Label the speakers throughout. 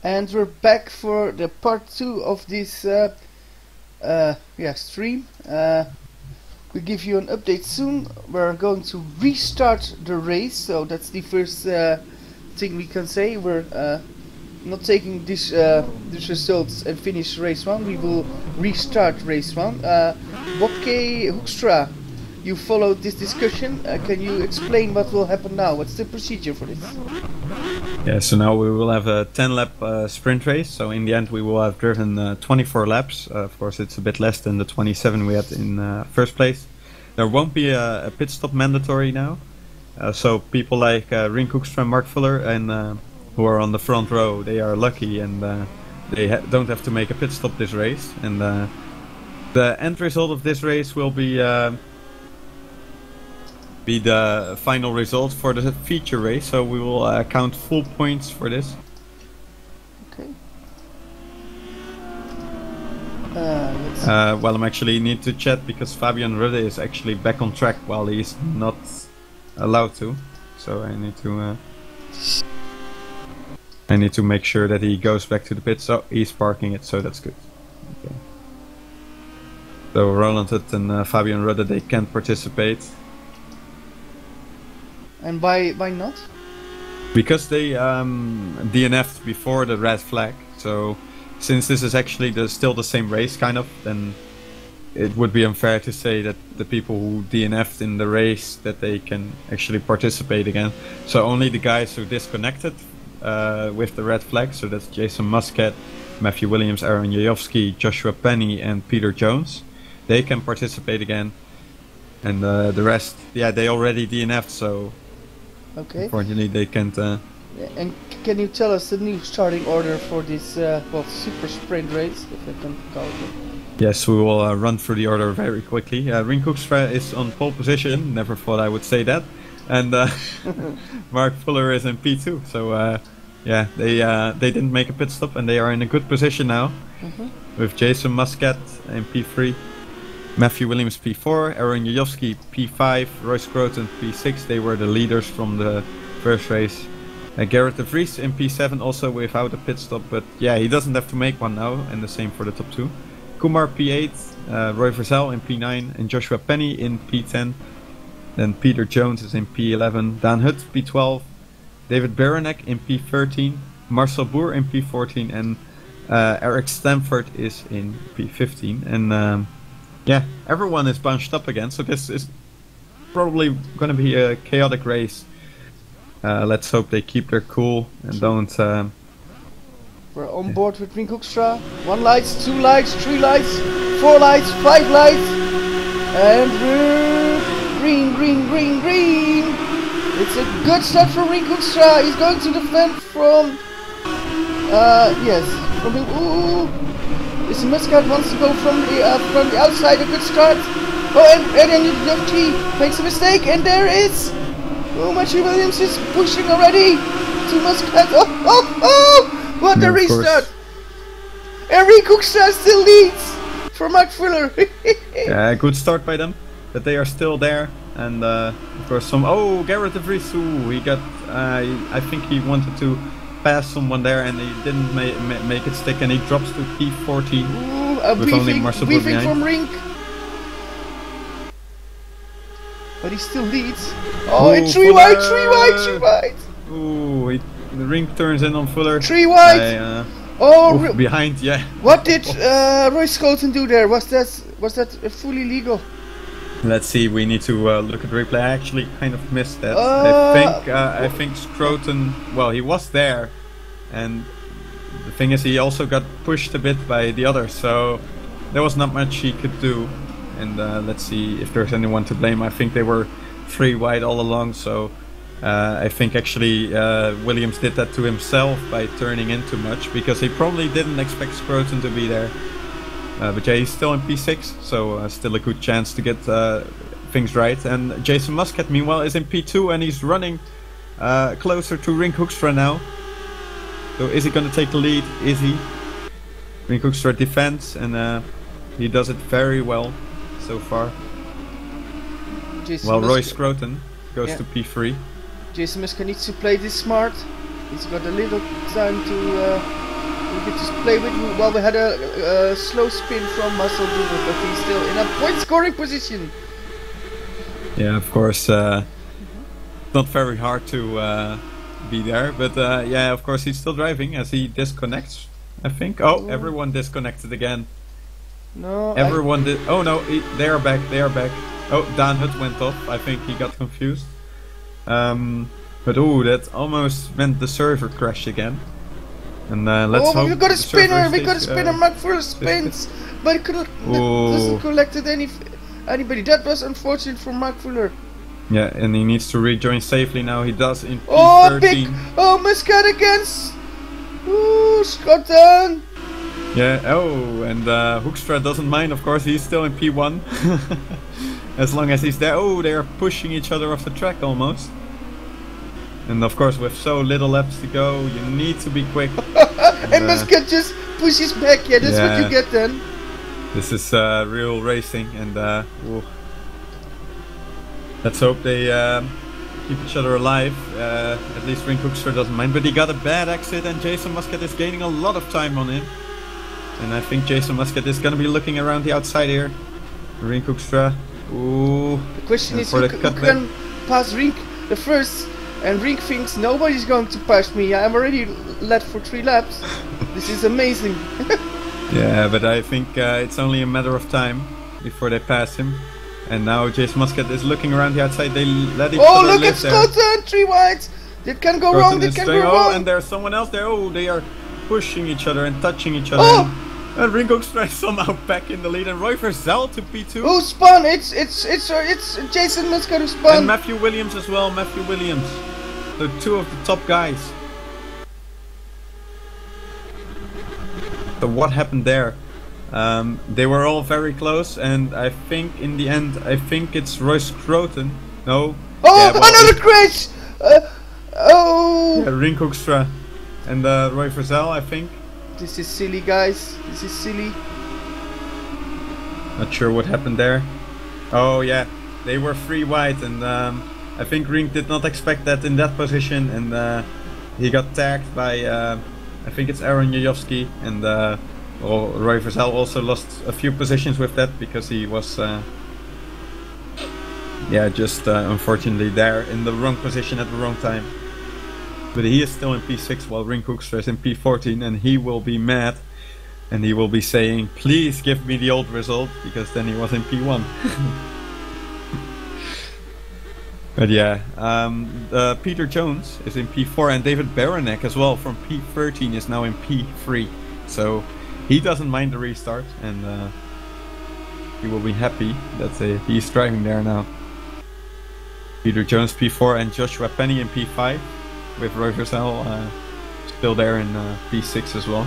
Speaker 1: And we're back for the part 2 of this stream. We'll give you an update soon. We're going to restart the race, so that's the first thing we can say. We're not taking these results and finish race 1. We will restart race 1. Bobke Hoekstra, you followed this discussion. Can you explain what will happen now? What's the procedure for this?
Speaker 2: Yeah, so now we will have a 10-lap sprint race. So in the end we will have driven 24 laps. Of course it's a bit less than the 27 we had in first place. There won't be a pit stop mandatory now. So people like Rink Hoekstra, Mark Fuller and who are on the front row, they are lucky and they don't have to make a pit stop this race. And the end result of this race will be the final result for the feature race, so we will count full points for this.
Speaker 1: Okay.
Speaker 2: Well, I'm actually need to chat because Fabian Rudde is actually back on track while he's not allowed to. So I need to make sure that he goes back to the pit. So he's parking it, so that's good. Okay. So Roland Hutt and Fabian Rudde, they can't participate.
Speaker 1: And why not?
Speaker 2: Because they DNF'd before the red flag. So since this is actually still the same race kind of, then it would be unfair to say that the people who DNF'd in the race that they can actually participate again. So only the guys who disconnected with the red flag, so that's Jason Muscat, Matthew Williams, Aaron Jajowski, Joshua Penny and Peter Jones, they can participate again. And the rest, yeah, they already DNF'd, so
Speaker 1: okay.
Speaker 2: Unfortunately, they can't.
Speaker 1: And can you tell us the new starting order for this super sprint race, if I can call it?
Speaker 2: Yes, we will run through the order very quickly. Rink Hoekstra is on pole position. Never thought I would say that. And Mark Fuller is in P2. So yeah, they didn't make a pit stop, and they are in a good position now. With Jason Muscat in P3. Matthew Williams P4, Aaron Jajowski P5, Royce Croton P6, they were the leaders from the first race. Garrett de Vries in P7 also without a pit stop, but yeah, he doesn't have to make one now, and the same for the top 2. Kumar P8, Roy Verzel in P9 and Joshua Penny in P10. Then Peter Jones is in P11, Dan Hutt P12, David Baranek in P13, Marcel Boer in P14 and Eric Stamford is in P15. And yeah, everyone is bunched up again, so this is probably going to be a chaotic race. Let's hope they keep their cool and don't...
Speaker 1: We're on board with Rink Hoekstra. 1 light, 2 lights, 3 lights, 4 lights, 5 lights. And green, green, green, green. It's a good start for Rink Hoekstra. He's going to defend from... yes, from him. Ooh. This Muscat wants to go from the outside, a good start. Oh, and then Jajowski makes a mistake, and there is... Oh, Matthew Williams is pushing already to Muscat. Oh, what a restart! And Rink Hoekstra still leads for Mark Fuller.
Speaker 2: Yeah, good start by them, but they are still there. And of course some... Oh, Garrett de Vries, ooh, he got... I think he wanted to pass someone there and he didn't make it stick, and he drops to P14.
Speaker 1: Ooh, a briefing from Rink. But he still leads. Oh, and 3 wide, 3 wide, 3 wide.
Speaker 2: Ooh, the Rink turns in on Fuller.
Speaker 1: 3 wide.
Speaker 2: Behind, yeah.
Speaker 1: What did Royce Croton do there? Was that fully legal?
Speaker 2: Let's see. We need to look at the replay. I actually kind of missed that. I think Croton. Well, he was there, and the thing is, he also got pushed a bit by the others. So there was not much he could do. And let's see if there's anyone to blame. I think they were 3 wide all along. So I think actually Williams did that to himself by turning in too much, because he probably didn't expect Croton to be there. But yeah, he's still in P6, so still a good chance to get things right. And Jason Muscat, meanwhile, is in P2 and he's running closer to Rink Hoekstra now. So is he going to take the lead? Is he? Rink Hoekstra defends, and he does it very well so far. Well, Royce Croton goes to P3.
Speaker 1: Jason Muscat needs to play this smart. He's got a little time to we could just play with. Well, we had a slow spin from Muscle Duber, but he's still in a point scoring position.
Speaker 2: Yeah, of course, not very hard to be there, but yeah, of course he's still driving as he disconnects, I think. Oh, everyone disconnected again.
Speaker 1: No,
Speaker 2: everyone did. Oh no, they are back. Oh, Dan Hut went off. I think he got confused. But oh, that almost meant the server crashed again. And let's hope.
Speaker 1: We got a spinner. We got a spinner. Mark Fuller spins, but it doesn't collected anybody. That was unfortunate for Mark Fuller.
Speaker 2: Yeah, and he needs to rejoin safely now. He does in P13.
Speaker 1: Oh, big! Oh, Muscat against. Ooh, Scotland.
Speaker 2: Yeah. Oh, and Hoekstra doesn't mind. Of course, he's still in P1. As long as he's there. Oh, they are pushing each other off the track almost. And of course, with so little laps to go, you need to be quick.
Speaker 1: And Muscat just pushes back. Yeah, that's what you get then.
Speaker 2: This is real racing, and let's hope they keep each other alive. At least Rink Hoekstra doesn't mind, but he got a bad exit, and Jason Muscat is gaining a lot of time on him. And I think Jason Muscat is going to be looking around the outside here. Rink Hoekstra. Ooh.
Speaker 1: The question is who can pass Rink the first, and Rink thinks nobody's going to pass me. I'm already led for 3 laps. This is amazing.
Speaker 2: Yeah, but I think it's only a matter of time before they pass him. And now Jason Muscat is looking around the outside. They let each other
Speaker 1: look at
Speaker 2: live there.
Speaker 1: Scotland! 3 wide! That can go wrong, that can go wrong!
Speaker 2: And there's someone else there. Oh, they are pushing each other and touching each other. And Rink Hoekstra is somehow back in the lead. And Roy Verzal to P2.
Speaker 1: Who spun? It's Jason Muscat who spun!
Speaker 2: And Matthew Williams as well, Matthew Williams. So 2 of the top guys. So what happened there? They were all very close, and I think in the end, I think it's Royce Croton. No.
Speaker 1: Oh,
Speaker 2: yeah, well,
Speaker 1: another crash!
Speaker 2: Yeah, Rink Hoekstra and Roy Verzal, I think.
Speaker 1: This is silly, guys. This is silly.
Speaker 2: Not sure what happened there. Oh yeah, they were 3 wide, and I think Rink did not expect that in that position, and he got tagged by I think it's Aaron Jajowski, and Roy Verzal also lost a few positions with that because he was just unfortunately there in the wrong position at the wrong time. But he is still in P6 while Rink Hoekstra is in P14, and he will be mad, and he will be saying, please give me the old result, because then he was in P1. But yeah, Peter Jones is in P4, and David Baranek as well from P13 is now in P3. So he doesn't mind the restart, and he will be happy that he's driving there now. Peter Jones P4 and Joshua Penny in P5, with Roy Verzal still there in P6 as well.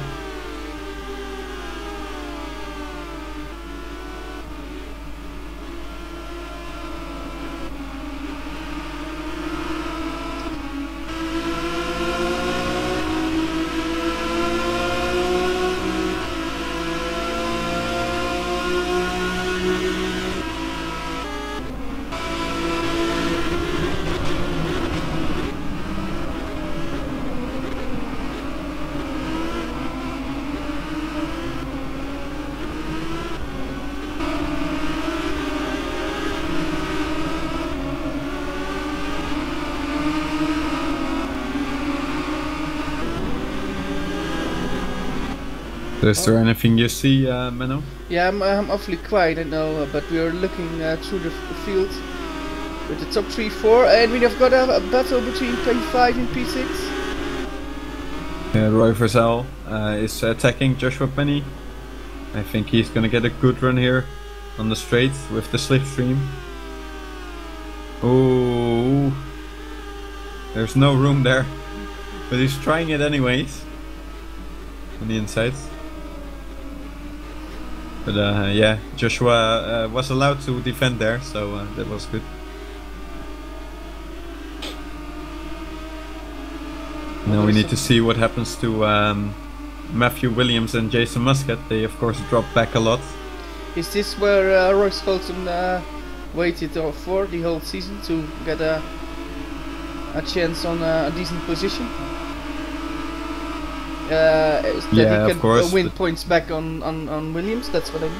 Speaker 2: Is there anything you see, Menno?
Speaker 1: Yeah, I'm awfully quiet, I know, but we are looking through the field with the top 3-4, and we have got a battle between P5 and P6.
Speaker 2: Roy Verzal is attacking Joshua Penny. I think he's gonna get a good run here on the straight with the slipstream. Oh, there's no room there, but he's trying it anyways on the inside. But yeah, Joshua was allowed to defend there, so that was good. Now we need to see what happens to Matthew Williams and Jason Muscat. They of course dropped back a lot.
Speaker 1: Is this where Roy Scholten waited for the whole season to get a chance on a decent position? that
Speaker 2: Yeah,
Speaker 1: he
Speaker 2: of
Speaker 1: can
Speaker 2: course,
Speaker 1: win
Speaker 2: but-
Speaker 1: points back on Williams. That's what I mean.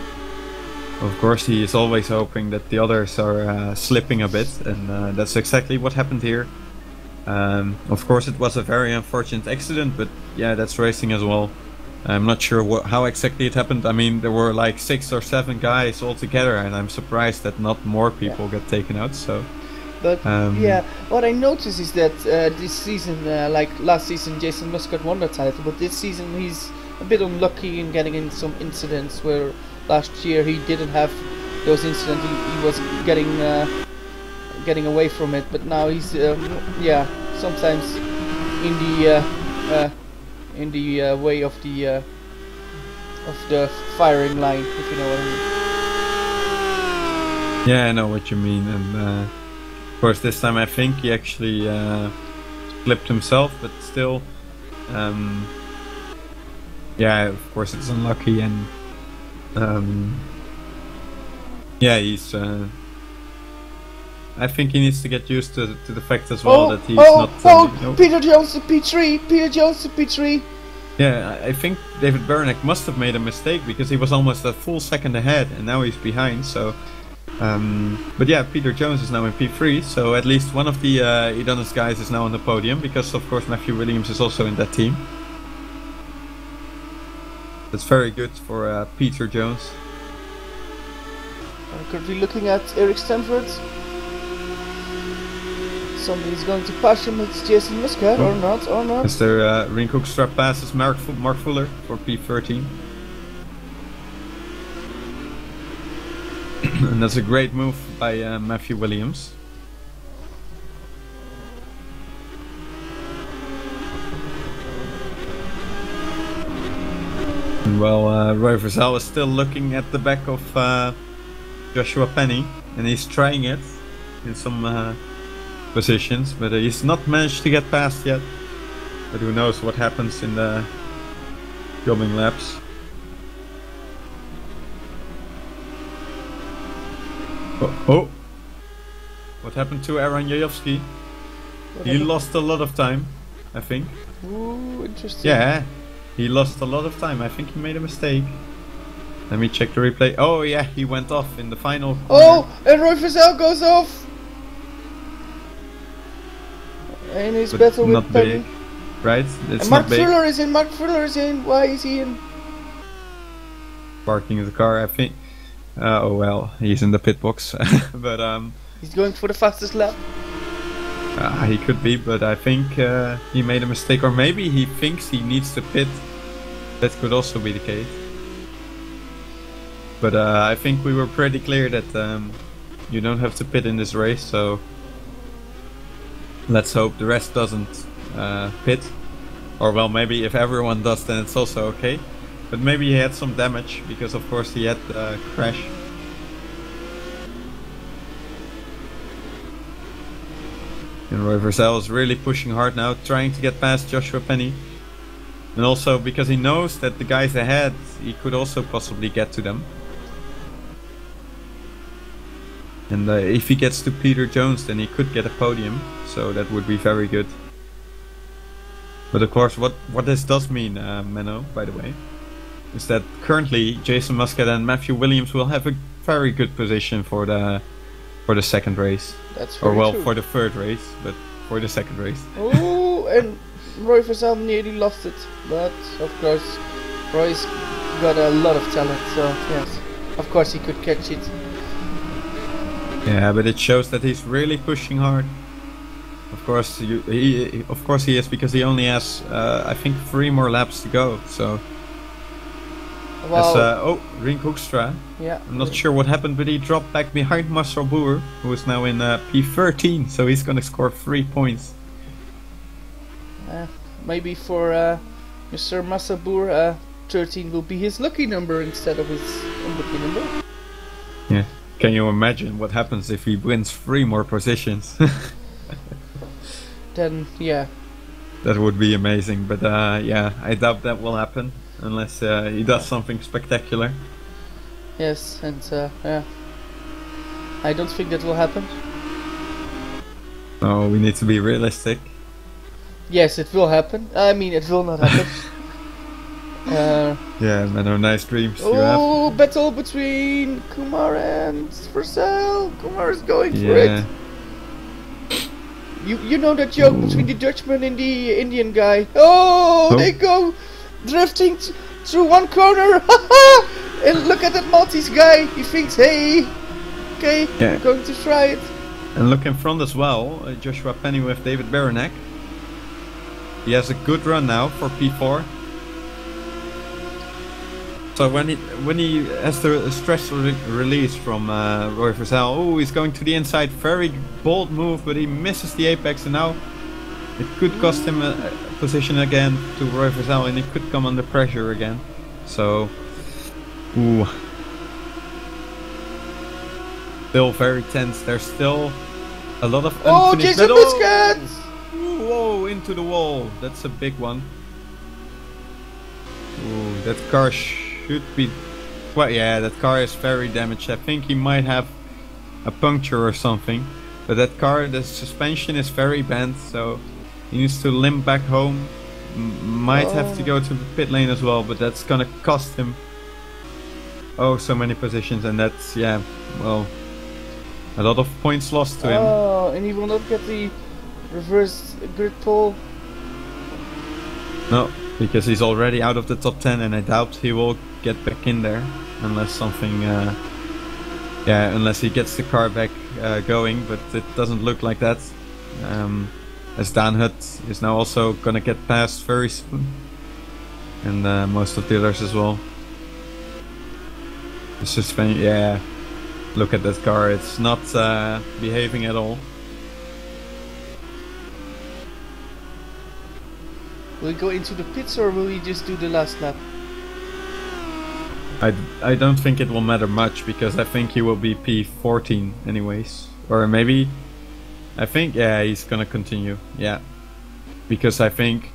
Speaker 2: Of course, he is always hoping that the others are slipping a bit, and that's exactly what happened here. Of course, it was a very unfortunate accident, but yeah, that's racing as well. I'm not sure how exactly it happened. I mean, there were like 6 or 7 guys all together, and I'm surprised that not more people get taken out. So,
Speaker 1: But yeah, what I noticed is that this season, like last season, Jason Muscat won the title, but this season he's a bit unlucky in getting in some incidents where last year he didn't have those incidents. He was getting away from it, but now he's yeah, sometimes in the way of the firing line, if you know what I mean.
Speaker 2: yeah, I know what you mean, and of course, this time I think he actually flipped himself, but still, yeah, of course, it's unlucky, and yeah, he's. I think he needs to get used to the fact as well that he's not. No.
Speaker 1: Peter Jones to P3. Peter Jones to P3.
Speaker 2: Yeah, I think David Beranek must have made a mistake because he was almost a full second ahead, and now he's behind. So, but yeah, Peter Jones is now in P3, so at least one of the Idonis guys is now on the podium because, of course, Matthew Williams is also in that team. That's very good for Peter Jones.
Speaker 1: I'm currently looking at Eric Stanford. Somebody's going to pass him. It's Jason Muscat, or not, or not.
Speaker 2: As their Ring Hoekstra passes Mark Fuller for P13. And that's a great move by Matthew Williams. And well, Roy Verzal is still looking at the back of Joshua Penny, and he's trying it in some positions, but he's not managed to get past yet. But who knows what happens in the coming laps. Oh! What happened to Aaron Jajowski? He lost a lot of time, I think.
Speaker 1: Ooh, interesting.
Speaker 2: Yeah, he lost a lot of time. I think he made a mistake. Let me check the replay. Oh yeah, he went off in the final corner.
Speaker 1: Oh, and Roy Verzal goes off! And he's
Speaker 2: But
Speaker 1: battle with
Speaker 2: not
Speaker 1: Penny.
Speaker 2: big, right? It's
Speaker 1: And Mark
Speaker 2: not big.
Speaker 1: Fuller is in. Mark Fuller is in. Why is he in?
Speaker 2: Parking the car, I think. Oh well, he's in the pit box. But
Speaker 1: He's going for the fastest lap.
Speaker 2: he could be, but I think he made a mistake, or maybe he thinks he needs to pit. That could also be the case. But I think we were pretty clear that you don't have to pit in this race, so let's hope the rest doesn't pit. Or well, maybe if everyone does, then it's also okay. But maybe he had some damage, because of course he had a crash. And Roy Verzal is really pushing hard now, trying to get past Joshua Penny. And also because he knows that the guys ahead, he could also possibly get to them. And if he gets to Peter Jones, then he could get a podium, so that would be very good. But of course, what this does mean, Menno, by the way, is that currently Jason Muscat and Matthew Williams will have a very good position for the second race.
Speaker 1: That's very
Speaker 2: or well,
Speaker 1: true.
Speaker 2: for the third race, but for the second race.
Speaker 1: Oh, and Roy Verzal nearly lost it, but of course, Roy's got a lot of talent, so yes, of course he could catch it.
Speaker 2: Yeah, but it shows that he's really pushing hard. Of course, he is, because he only has, I think, 3 more laps to go. So,
Speaker 1: Well,
Speaker 2: Ring Hoekstra.
Speaker 1: yeah.
Speaker 2: I'm not sure what happened, but he dropped back behind Marcel Boer, who is now in P13. So he's gonna score 3 points.
Speaker 1: Maybe for Mr. Massabour, 13 will be his lucky number instead of his unlucky number.
Speaker 2: Yeah. Can you imagine what happens if he wins 3 more positions?
Speaker 1: Then, yeah.
Speaker 2: That would be amazing, but yeah, I doubt that will happen unless he does something spectacular.
Speaker 1: Yes, and yeah. I don't think that will happen.
Speaker 2: No, we need to be realistic.
Speaker 1: Yes, it will happen. I mean, it will not happen.
Speaker 2: Yeah, Menno, nice dreams you have.
Speaker 1: Oh, battle between Kumar and Vercel. Kumar is going for
Speaker 2: Yeah.
Speaker 1: it. You know that joke between the Dutchman and the Indian guy. Oh, they go drifting through one corner. And look at that Maltese guy. He thinks, hey, okay, I'm going to try it.
Speaker 2: And look in front as well, Joshua Penny with David Baranek. He has a good run now for P4. So when he has the stress release from Roy Vercel, oh, he's going to the inside, very bold move, but he misses the apex, and now it could cost him a position again to Roy Vercel, and he could come under pressure again. So, ooh, still very tense. There's still a lot of unfinished
Speaker 1: Jason Biscuits!
Speaker 2: Whoa, into the wall. That's a big one. Ooh, that car should be... Well, yeah, that car is very damaged. I think he might have a puncture or something. But that car, the suspension is very bent, so he needs to limp back home. Might have to go to the pit lane as well, but that's gonna cost him so many positions, and that's, yeah, well, a lot of points lost to him.
Speaker 1: Oh, and he will not get the reverse grid pole.
Speaker 2: No, because he's already out of the top 10, and I doubt he will get back in there unless something, unless he gets the car back going, but it doesn't look like that. As Dan Hut is now also gonna get past very soon, and most of the others as well. The suspension, yeah, look at that car, it's not behaving at all.
Speaker 1: Will he go into the pits or will he just do the last lap?
Speaker 2: I don't think it will matter much, because I think he will be P14 anyways. Or maybe, I think, yeah, he's gonna continue, yeah. Because I think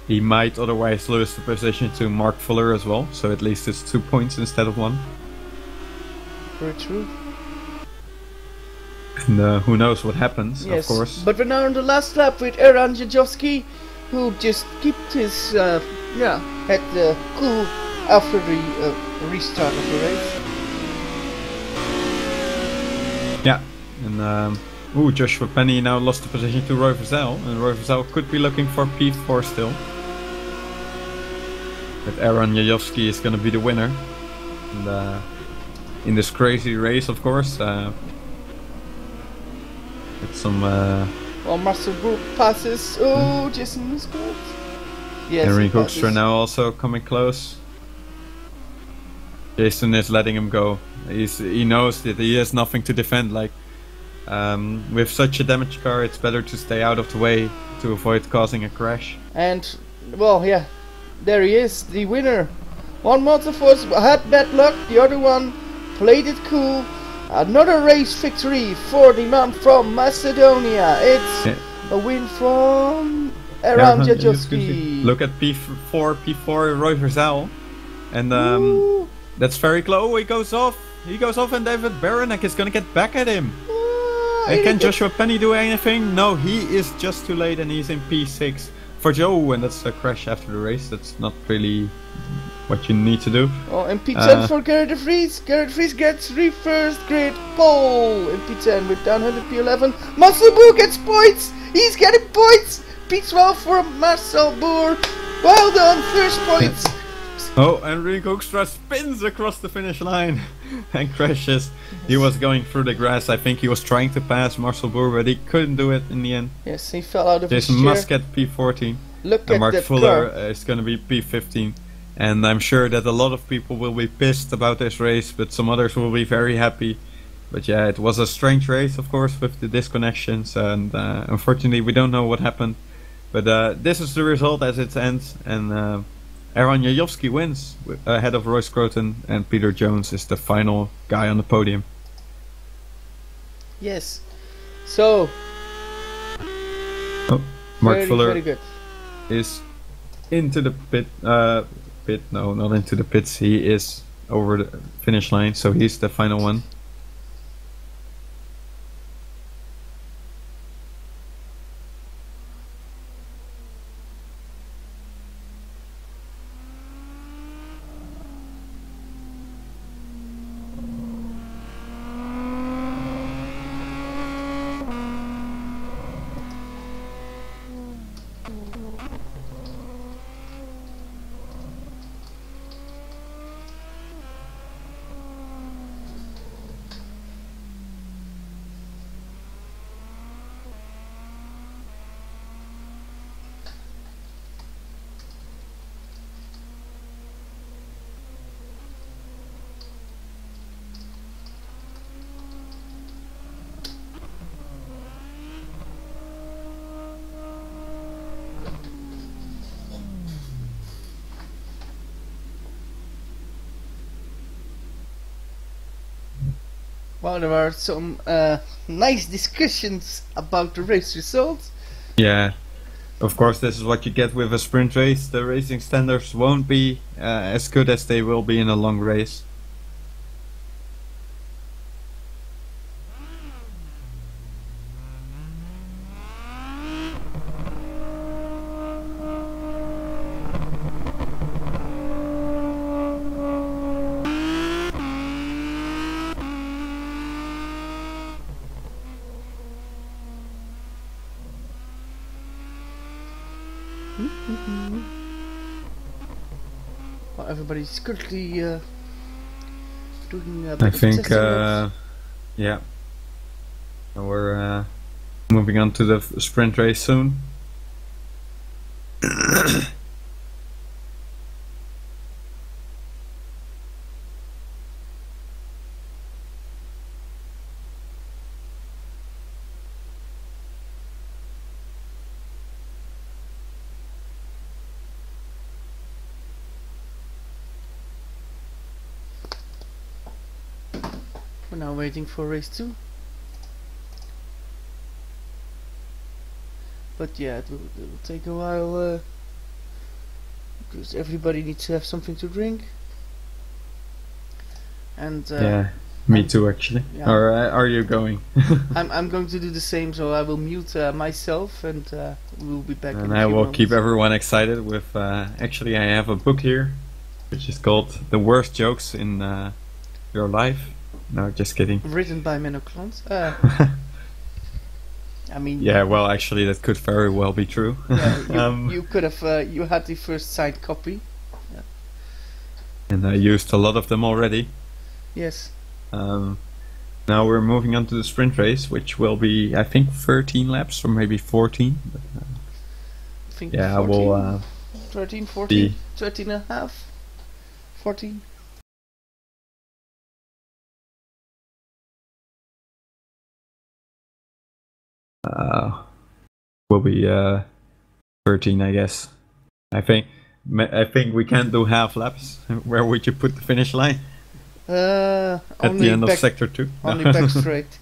Speaker 2: he might otherwise lose the position to Mark Fuller as well, so at least it's 2 points instead of 1.
Speaker 1: Very true.
Speaker 2: And who knows what happens,
Speaker 1: yes,
Speaker 2: of course.
Speaker 1: But we're now on the last lap with Eran Jajowski, who just kept his, had the cool after the restart of the race.
Speaker 2: Yeah, and Joshua Penny now lost the position to Roy Vercel, and Roy Vercel could be looking for P4 still. But Aaron Jajowski is going to be the winner. And in this crazy race, of course, with some...
Speaker 1: Well, Marcel Bourg passes. Oh, Jason Muscat. Yes,
Speaker 2: Henry Hoekstra now also coming close. Jason is letting him go. He knows that he has nothing to defend. Like, with such a damaged car, it's better to stay out of the way to avoid causing a crash.
Speaker 1: And, well, yeah, there he is, the winner. One Motorforce had bad luck, the other one played it cool. Another race victory for the man from Macedonia. It's a win from Aaron Jajowski.
Speaker 2: Look at P4 Roy Vercel. And that's very close. Oh, he goes off, and David Baranek is gonna get back at him. And can Joshua Penny do anything? No, he is just too late, and he's in P6 for Joe, and that's a crash after the race. That's not really what you need to do.
Speaker 1: Oh, and P10 for Gerrit de Vries. Gerrit de Vries gets reversed grid pole in P10 with down 100 P11. Marcel Bourg gets points. He's getting points. P12 for Marcel Bourg. Well done, first points.
Speaker 2: Oh, and Henry Hoekstra spins across the finish line and crashes. He was going through the grass. I think he was trying to pass Marcel Bourg, but he couldn't do it in the end.
Speaker 1: Yes, he fell out of his
Speaker 2: Jason
Speaker 1: chair.
Speaker 2: must get P14.
Speaker 1: Look
Speaker 2: and
Speaker 1: at
Speaker 2: Mark
Speaker 1: that
Speaker 2: Fuller
Speaker 1: car.
Speaker 2: is going to be P15. And I'm sure that a lot of people will be pissed about this race, but some others will be very happy. But yeah, it was a strange race, of course, with the disconnections, and unfortunately we don't know what happened. But this is the result as it ends, and Aaron Jajowski wins ahead of Roy Scruton, and Peter Jones is the final guy on the podium.
Speaker 1: Yes. So,
Speaker 2: Mark Fuller
Speaker 1: very good.
Speaker 2: is into the pit. No, not into the pits. He is over the finish line, so he's the final one.
Speaker 1: Well, there are some nice discussions about the race results.
Speaker 2: Yeah, of course, this is what you get with a sprint race. The racing standards won't be as good as they will be in a long race.
Speaker 1: Well, everybody's currently doing a
Speaker 2: I
Speaker 1: bit of
Speaker 2: think,
Speaker 1: testing laps.
Speaker 2: yeah, we're moving on to the sprint race soon.
Speaker 1: We're now waiting for race 2. But yeah, it will take a while because everybody needs to have something to drink. And
Speaker 2: Yeah, me too actually.
Speaker 1: Yeah.
Speaker 2: Or are you going?
Speaker 1: I'm going to do the same, so I will mute myself, and we'll be back.
Speaker 2: And
Speaker 1: in a
Speaker 2: I
Speaker 1: few
Speaker 2: will
Speaker 1: moments.
Speaker 2: keep everyone excited with. Actually, I have a book here, which is called "The Worst Jokes in Your Life." No, just kidding.
Speaker 1: Written by Menno Klont. I mean,
Speaker 2: Yeah, well, actually, that could very well be true.
Speaker 1: yeah, you could have you had the first signed copy.
Speaker 2: And I used a lot of them already.
Speaker 1: Yes.
Speaker 2: Now we're moving on to the sprint race, which will be, I think, 13 laps or maybe 14. But,
Speaker 1: I think
Speaker 2: yeah,
Speaker 1: 14,
Speaker 2: I will
Speaker 1: 13, 14,
Speaker 2: be
Speaker 1: 13 and a half, 14.
Speaker 2: will be 13, I guess. I think we can't do half laps. Where would you put the finish line? At the end of sector 2.
Speaker 1: Only back straight.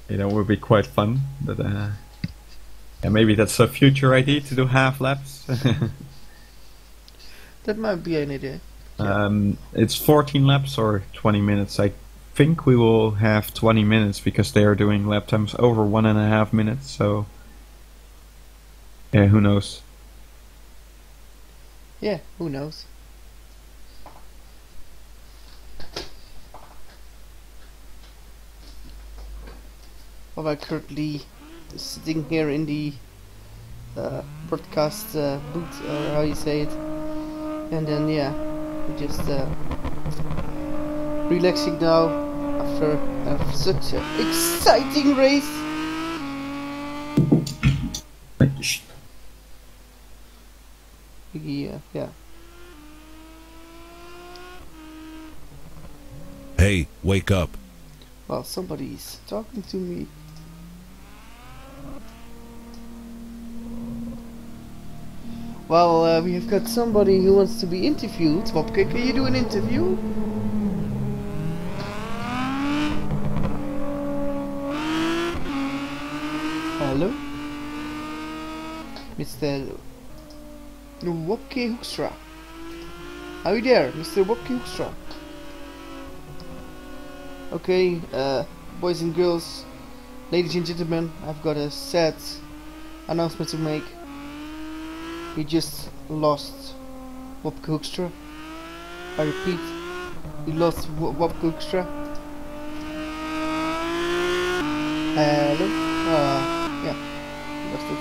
Speaker 2: It would be quite fun, but yeah, maybe that's a future idea to do half laps.
Speaker 1: That might be an idea.
Speaker 2: It's 14 laps or 20 minutes. I think we will have 20 minutes because they are doing lap times over 1.5 minutes. So yeah, who knows?
Speaker 1: Yeah, who knows? Well, I'm currently sitting here in the broadcast booth, or how you say it, and then yeah, we're just relaxing now after such an exciting race. Yeah.
Speaker 3: Hey, wake up.
Speaker 1: Well, somebody's talking to me. Well, we have got somebody who wants to be interviewed. Wopke, can you do an interview? Hello? Mr. Wopke Hoekstra. Are you there, Mr. Wopke Hoekstra? Okay, boys and girls, ladies and gentlemen, I've got a sad announcement to make. We just lost Wopke Hoekstra. I repeat, we lost Wopke Hoekstra. Hello? Yeah, we lost it.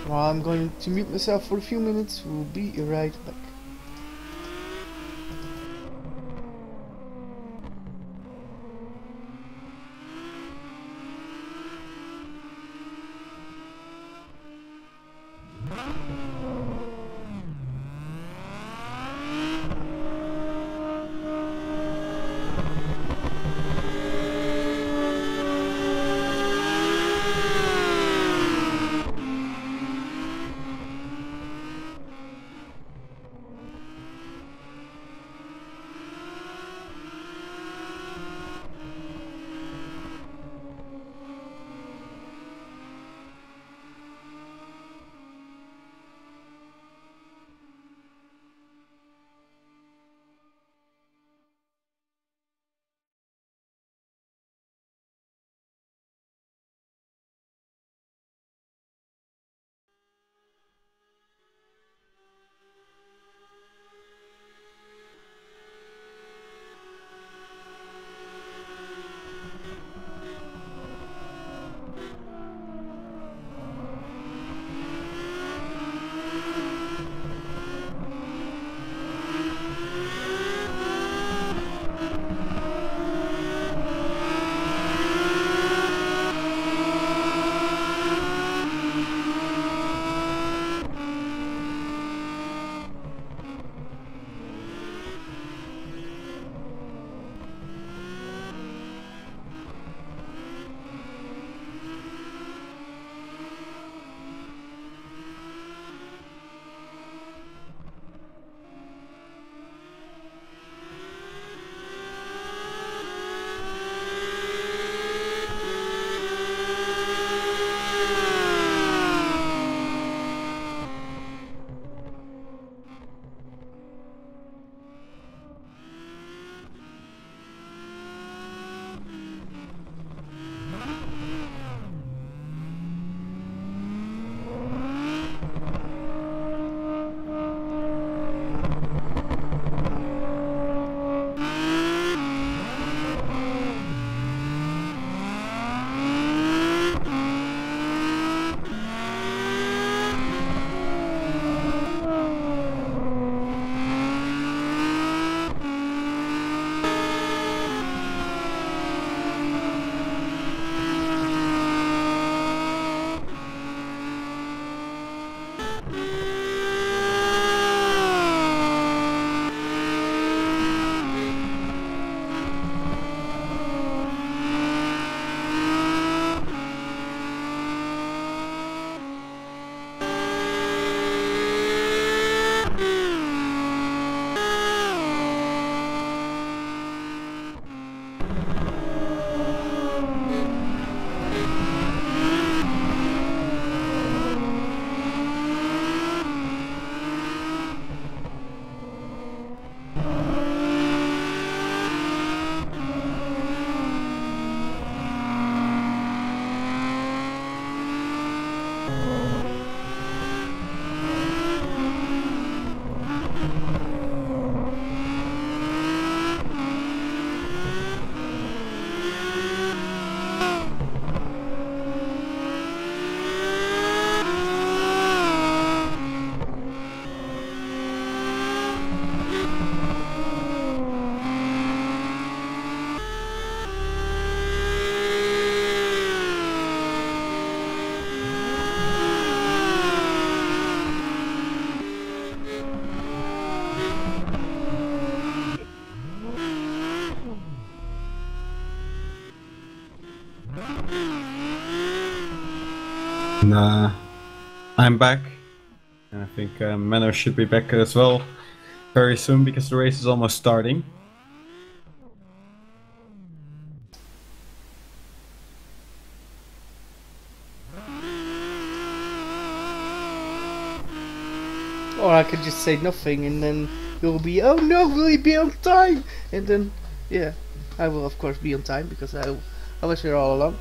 Speaker 1: Well, I'm going to mute myself for a few minutes. We'll be right back.
Speaker 2: And, I'm back. And I think Menno should be back as well very soon because the race is almost starting.
Speaker 1: Or I could just say nothing and then you'll be, oh no, will he be on time? And then, yeah, I will of course be on time because I was here all along.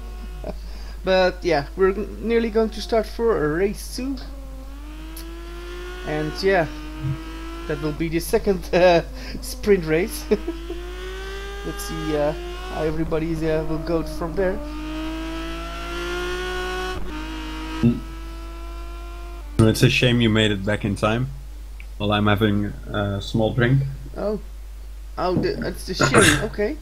Speaker 1: But yeah, we're nearly going to start for a race 2. And yeah, that will be the second sprint race. Let's see how everybody will go from there.
Speaker 2: It's a shame you made it back in time. While I'm having a small drink.
Speaker 1: Oh, that's the shame. Okay.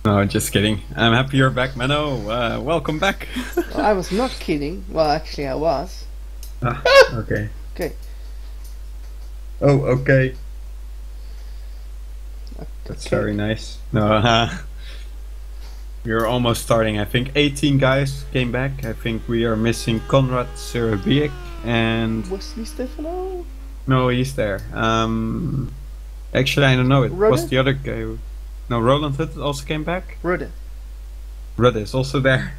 Speaker 2: No, just kidding. I'm happy you're back, Menno. Welcome back.
Speaker 1: Well, I was not kidding. Well, actually, I was.
Speaker 2: Ah, okay.
Speaker 1: Okay.
Speaker 2: Oh, okay. That's very nice. No, we're almost starting. I think 18 guys came back. I think we are missing Konrad Serebiek and
Speaker 1: Wesley Stefano?
Speaker 2: No, he's there. Actually, I don't know. It
Speaker 1: Rudde?
Speaker 2: was the other guy. No, Roland Hutt also came back.
Speaker 1: Rudde.
Speaker 2: Rudde is also there.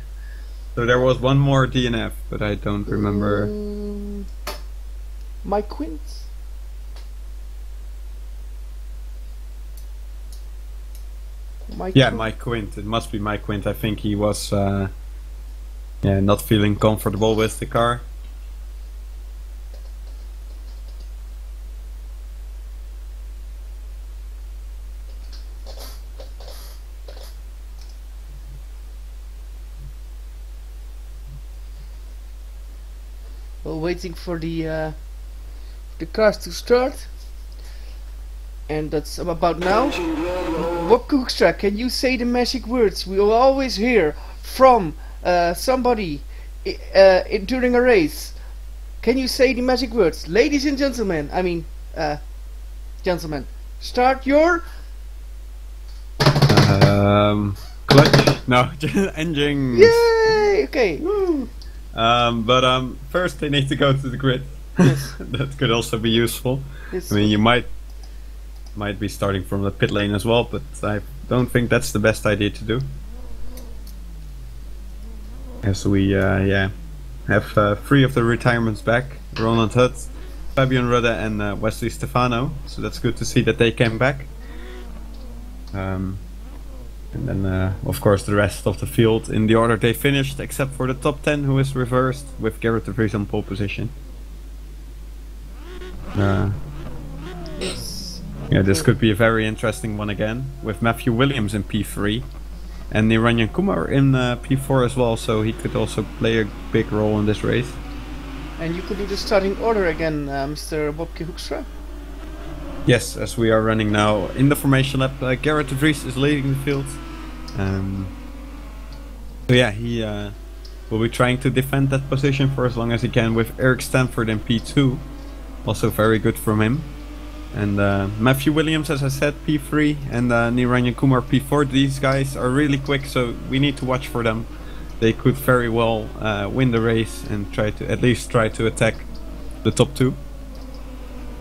Speaker 2: So there was one more DNF, but I don't remember.
Speaker 1: Mike Quint?
Speaker 2: Mike Quint. It must be Mike Quint. I think he was not feeling comfortable with the car.
Speaker 1: Well, waiting for the cars to start. And that's about now. Bob Koekstra, can you say the magic words we will always hear from somebody during a race? Can you say the magic words? Ladies and gentlemen, gentlemen, start your...
Speaker 2: Clutch? No, engines!
Speaker 1: Yay! Okay.
Speaker 2: But first they need to go to the grid.
Speaker 1: Yes.
Speaker 2: That could also be useful.
Speaker 1: Yes.
Speaker 2: I mean, you might be starting from the pit lane as well, but I don't think that's the best idea to do. As we have 3 of the retirements back: Roland Hutt, Fabian Rudde, and Wesley Stefano. So that's good to see that they came back. And then, of course, the rest of the field in the order they finished, except for the top 10, who is reversed with Gerrit de Vries on pole position.
Speaker 1: Yes.
Speaker 2: Yeah, this could be a very interesting one again, with Matthew Williams in P3 and Niranjan Kumar in P4 as well, so he could also play a big role in this race.
Speaker 1: And you could do the starting order again, Mr. Bobke Hoekstra.
Speaker 2: Yes, as we are running now in the formation lap, Gerrit de Vries is leading the field. So yeah, he will be trying to defend that position for as long as he can with Eric Stanford in P2. Also very good from him. And Matthew Williams, as I said, P3, and Niranjan Kumar P4. These guys are really quick, so we need to watch for them. They could very well win the race and at least try to attack the top 2.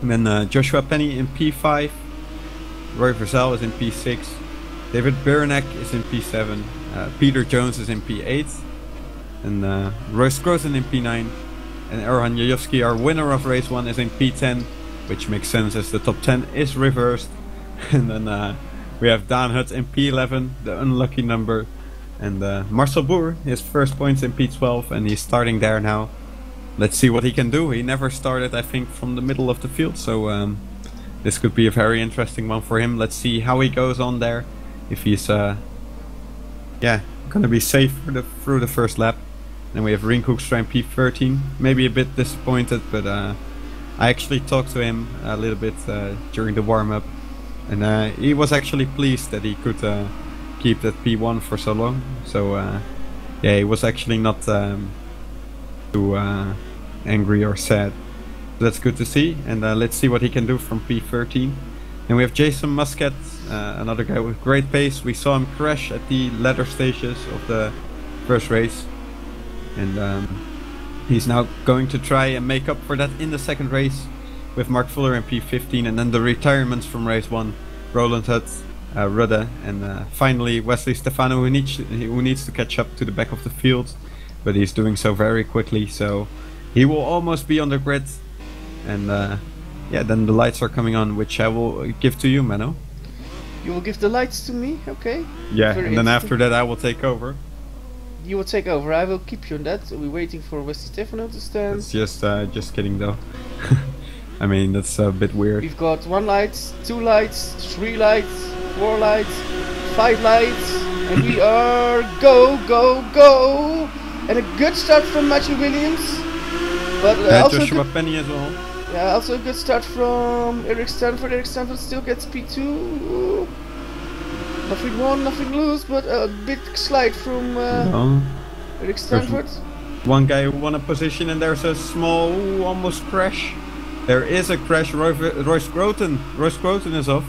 Speaker 2: And then Joshua Penny in P5, Roy Verzal is in P6, David Beranek is in P7, Peter Jones is in P8, and Royce Grozen in P9, and Erhan Jajewski, our winner of race 1, is in P10, which makes sense as the top 10 is reversed. And then we have Daan Hut in P11, the unlucky number, and Marcel Boer, his first points in P12, and he's starting there now. Let's see what he can do. He never started, I think, from the middle of the field, so this could be a very interesting one for him. Let's see how he goes on there. If he's gonna be safe through the first lap. Then we have Rink Hoekstra in P13. Maybe a bit disappointed, but I actually talked to him a little bit during the warm-up, and he was actually pleased that he could keep that P1 for so long. So yeah, he was actually not too angry or sad. So that's good to see, and let's see what he can do from P13. And we have Jason Muscat, another guy with great pace. We saw him crash at the latter stages of the first race. and he's now going to try and make up for that in the second race with Mark Fuller in P15, and then the retirements from race 1, Roland Hutt, Rudde, and finally Wesley Stefano, who needs to catch up to the back of the field, but he's doing so very quickly, so he will almost be on the grid. And yeah, then the lights are coming on, which I will give to you, Menno.
Speaker 1: You will give the lights to me, okay?
Speaker 2: Yeah,
Speaker 1: Very
Speaker 2: and then after that I will take over.
Speaker 1: You will take over. I will keep you on that. We're waiting for Wesley Stefano to stand.
Speaker 2: It's just kidding though. I mean, that's a bit weird.
Speaker 1: We've got 1 light, 2 lights, 3 lights, 4 lights, 5 lights, and we are go, go, go! And a good start from Matthew Williams, but also
Speaker 2: Joshua Penny as well.
Speaker 1: Yeah, also a good start from Eric Stanford. Eric Stanford still gets P2. Nothing won, nothing lose, but a big slide from Eric Stanford.
Speaker 2: One guy who won a position, and there's a small, almost crash. There is a crash. Royce Groten is off.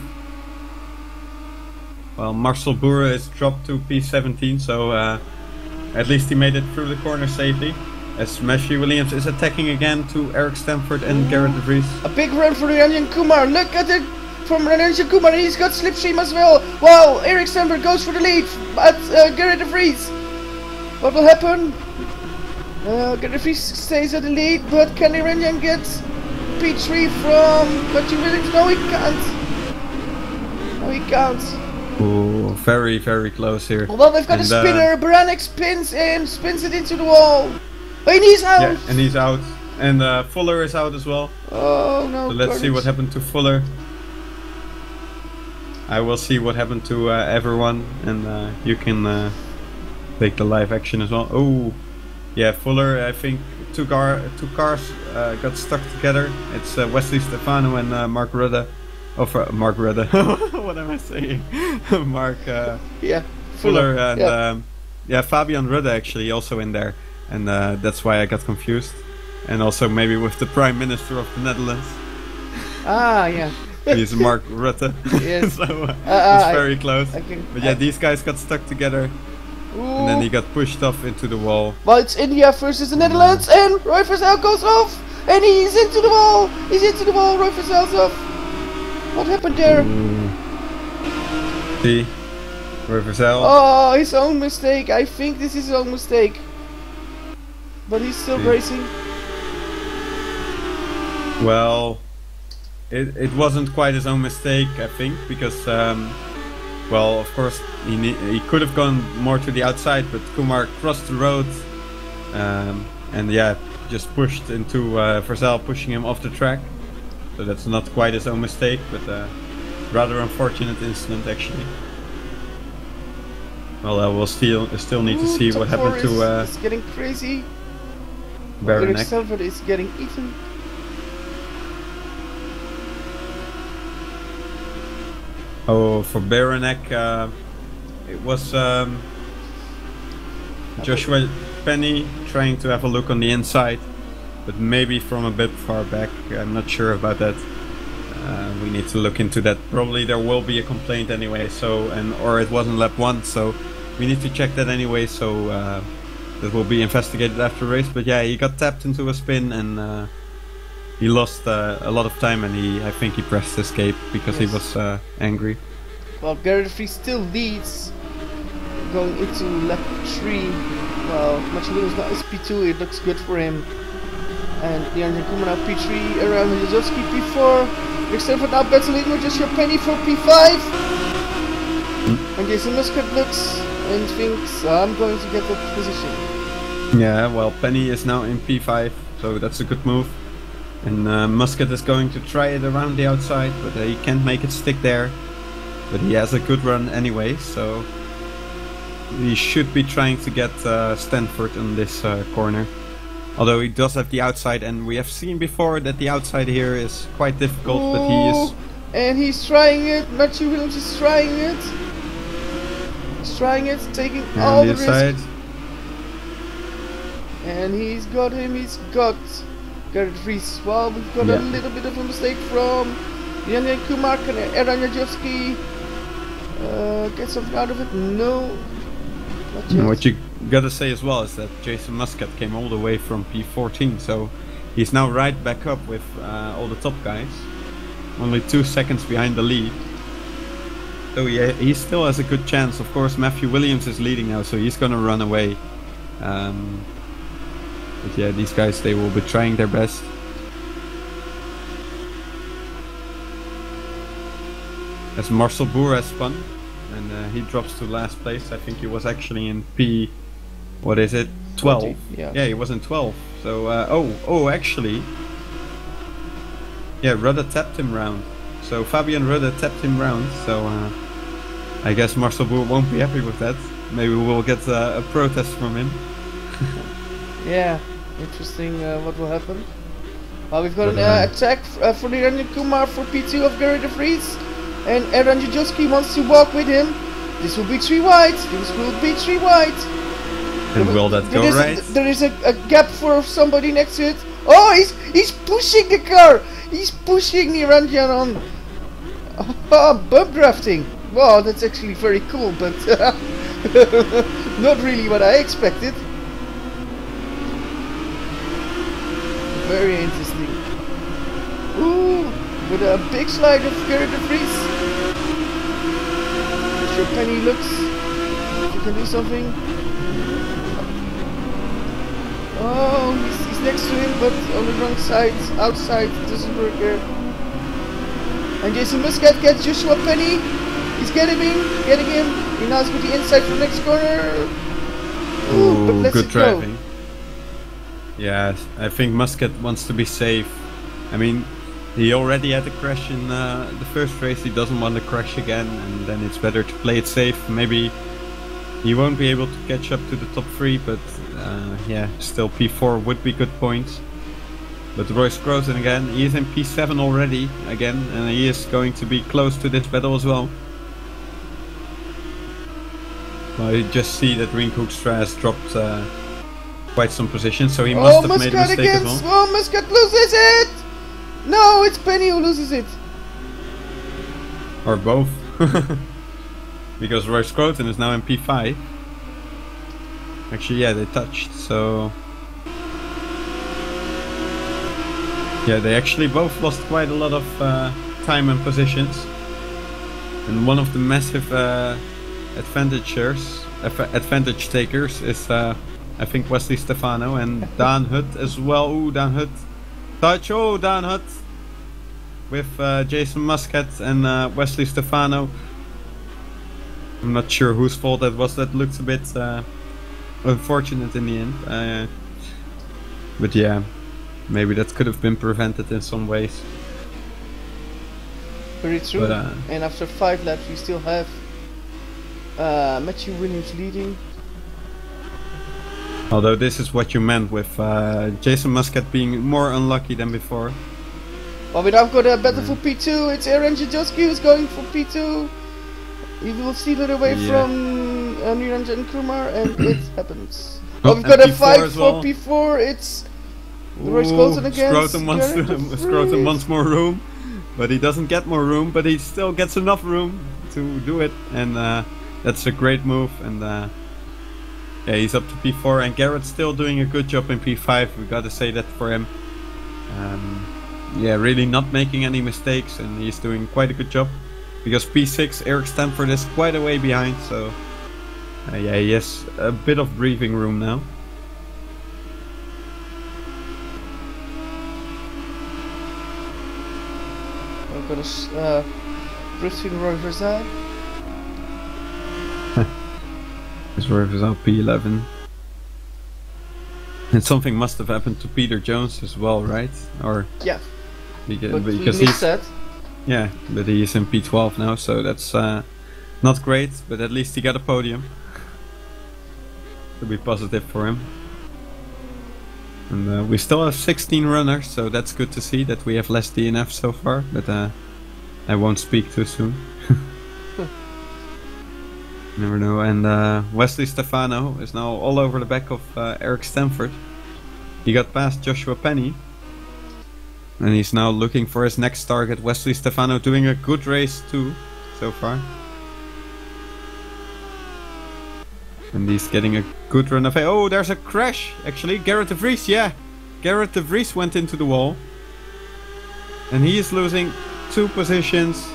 Speaker 2: Well, Marcel Boeren is dropped to P17, so at least he made it through the corner safely. As Matthew Williams is attacking again to Eric Stanford and Garrett de Vries.
Speaker 1: A big run for Ranjan Kumar. Look at it from Ranjan Kumar. He's got slipstream as well. Wow, Eric Stanford goes for the lead at Garrett de Vries. What will happen? Garrett de Vries stays at the lead, but can Ranjan get P3 from Matthew Williams? No, he can't. No, he can't.
Speaker 2: Ooh, very, very close here.
Speaker 1: Well, they've got a spinner. Baranek spins it into the wall. And he's out!
Speaker 2: Yeah, and he's out. And Fuller is out as well.
Speaker 1: Oh no.
Speaker 2: So let's see what happened to Fuller. I will see what happened to everyone, and you can take the live action as well. Oh, yeah, Fuller, I think two cars got stuck together. It's Wesley Stefano and Mark Rudde. Mark Rudde. What am I saying? Mark
Speaker 1: yeah,
Speaker 2: Fuller and yeah, Fabian Rudde actually also in there. And that's why I got confused. And also maybe with the Prime Minister of the Netherlands.
Speaker 1: Ah, yeah.
Speaker 2: He's Mark Rutte.
Speaker 1: Yes.
Speaker 2: So it's very close. But yeah, these guys got stuck together.
Speaker 1: Ooh.
Speaker 2: And then he got pushed off into the wall.
Speaker 1: Well, it's India versus the Netherlands, and Roy Versel goes off! And he's into the wall! He's into the wall, Roy Versel's off! What happened there?
Speaker 2: See? Roy Versel.
Speaker 1: Oh, his own mistake. I think this is his own mistake. But he's still racing.
Speaker 2: Well, it wasn't quite his own mistake, I think, because well, of course he could have gone more to the outside, but Kumar crossed the road, and yeah, just pushed into Versel, pushing him off the track. So that's not quite his own mistake, but rather unfortunate incident actually. Well, we'll still need to see what happened to.
Speaker 1: It's getting crazy.
Speaker 2: Baranek.
Speaker 1: Eric Stanford is getting eaten.
Speaker 2: Oh, for Baranek, it was Joshua Penny trying to have a look on the inside, but maybe from a bit far back. I'm not sure about that. We need to look into that. Probably there will be a complaint anyway. So or it wasn't lap 1, so we need to check that anyway. So. That will be investigated after the race, but yeah, he got tapped into a spin and he lost a lot of time, and I think he pressed escape because he was angry.
Speaker 1: Well, Garrett de Vries still leads going into lap 3. Well, Matthew Williams now is P2, it looks good for him. And Ranjan Kumar now P3, around Jozowski P4. Rick Stanford now battling with Joshua Penny for P5. And Jason Muscat looks and thinks, I'm going to get that position.
Speaker 2: Yeah, well, Penny is now in P5, so that's a good move. And Muscat is going to try it around the outside, but he can't make it stick there. But he has a good run anyway, so he should be trying to get Stanford on this corner. Although he does have the outside, and we have seen before that the outside here is quite difficult. Ooh, but he is...
Speaker 1: And he's trying it, Matthew Williams is trying it. He's trying it, taking all the risk. And he's got him, he's got Garrett de Vries. Well, we've got a little bit of a mistake from Ranjan Kumar. Can Aaron Jajewski get something out of it? No. Not yet.
Speaker 2: What you gotta say as well is that Jason Muscat came all the way from P14, so he's now right back up with all the top guys. Only 2 seconds behind the lead. So yeah, he still has a good chance. Of course, Matthew Williams is leading now, so he's gonna run away. But yeah, these guys, they will be trying their best. As Marcel Boer has spun, and he drops to last place. I think he was actually in P... what is it? 12?
Speaker 1: 20, yeah.
Speaker 2: Yeah, he was in 12. So, actually... yeah, Rudder tapped him round. So Fabian Rudder tapped him round, so I guess Marcel Boer won't be happy with that. Maybe we'll get a protest from him.
Speaker 1: Yeah, interesting what will happen. We've got an attack for Niranjan Kumar for P2 of Gary de Vries. And Aaron Jajowski wants to walk with him. This will be 3 wide. This will be 3 wide.
Speaker 2: And will that go right?
Speaker 1: There is a gap for somebody next to it. Oh, he's pushing the car. He's pushing Niranjan on. Oh, bump drafting. Wow, that's actually very cool, but not really what I expected. Very interesting. Ooh, with a big slide of Gary de Vries. Sure, Penny looks. You can do something. Oh, he's next to him, but on the wrong side, outside, doesn't work here. And Jason Muscat gets Joshua Penny. He's getting him. He now's got the inside for the next corner. Ooh, but let's
Speaker 2: good
Speaker 1: it
Speaker 2: driving.
Speaker 1: go.
Speaker 2: Yeah, I think Muscat wants to be safe. I mean, he already had a crash in the first race. He doesn't want to crash again, and then it's better to play it safe. Maybe he won't be able to catch up to the top 3, but yeah, still P4 would be good points. But Royce Groten again, he is in P7 already again, and he is going to be close to this battle as well. I just see that Reen Hoekstra has dropped quite some positions, so he must have made a mistake as well.
Speaker 1: Oh, Muscat loses it! No, it's Penny who loses it.
Speaker 2: Or both. Because Royce Groten is now in P5. Actually, yeah, they touched, so... yeah, they actually both lost quite a lot of time and positions. And one of the massive advantage takers is, I think, Wesley Stefano and Dan Hutt as well. Ooh, Dan Hutt. Touch, oh, Dan Hutt. With Jason Muscat and Wesley Stefano. I'm not sure whose fault that was. That looks a bit unfortunate in the end. But yeah, maybe that could have been prevented in some ways.
Speaker 1: Very true.
Speaker 2: But,
Speaker 1: and after 5 laps, we still have Matthew Williams leading.
Speaker 2: Although this is what you meant with Jason Muscat being more unlucky than before.
Speaker 1: Well, but I've got a battle for P2. It's Aaron Jajowski who's going for P2. He will steal it away from Niranjan Kumar, and it happens. Oh, we've got a fight for P4. It's Royce Groten against
Speaker 2: Scrotum wants more room, but he doesn't get more room, but he still gets enough room to do it, and that's a great move. And yeah, he's up to P4, and Garrett's still doing a good job in P5. We gotta say that for him. Yeah, really not making any mistakes, and he's doing quite a good job. Because P6, Eric Stanford is quite a way behind, so yeah, he has a bit of breathing room now.
Speaker 1: We're gonna Bruce Roy Verzal.
Speaker 2: Is Roy Verzal P11? And something must have happened to Peter Jones as well, right? Or
Speaker 1: yeah,
Speaker 2: because he's that. Yeah, but he is in P12 now, so that's not great, but at least he got a podium. To be positive for him. And we still have 16 runners, so that's good to see that we have less DNF so far, but I won't speak too soon. Never know. And Wesley Stefano is now all over the back of Eric Stanford. He got past Joshua Penny. And he's now looking for his next target. Wesley Stefano doing a good race too, so far. And he's getting a good run of... Oh, there's a crash, actually. Garrett de Vries, yeah. Garrett de Vries went into the wall. And he is losing 2 positions.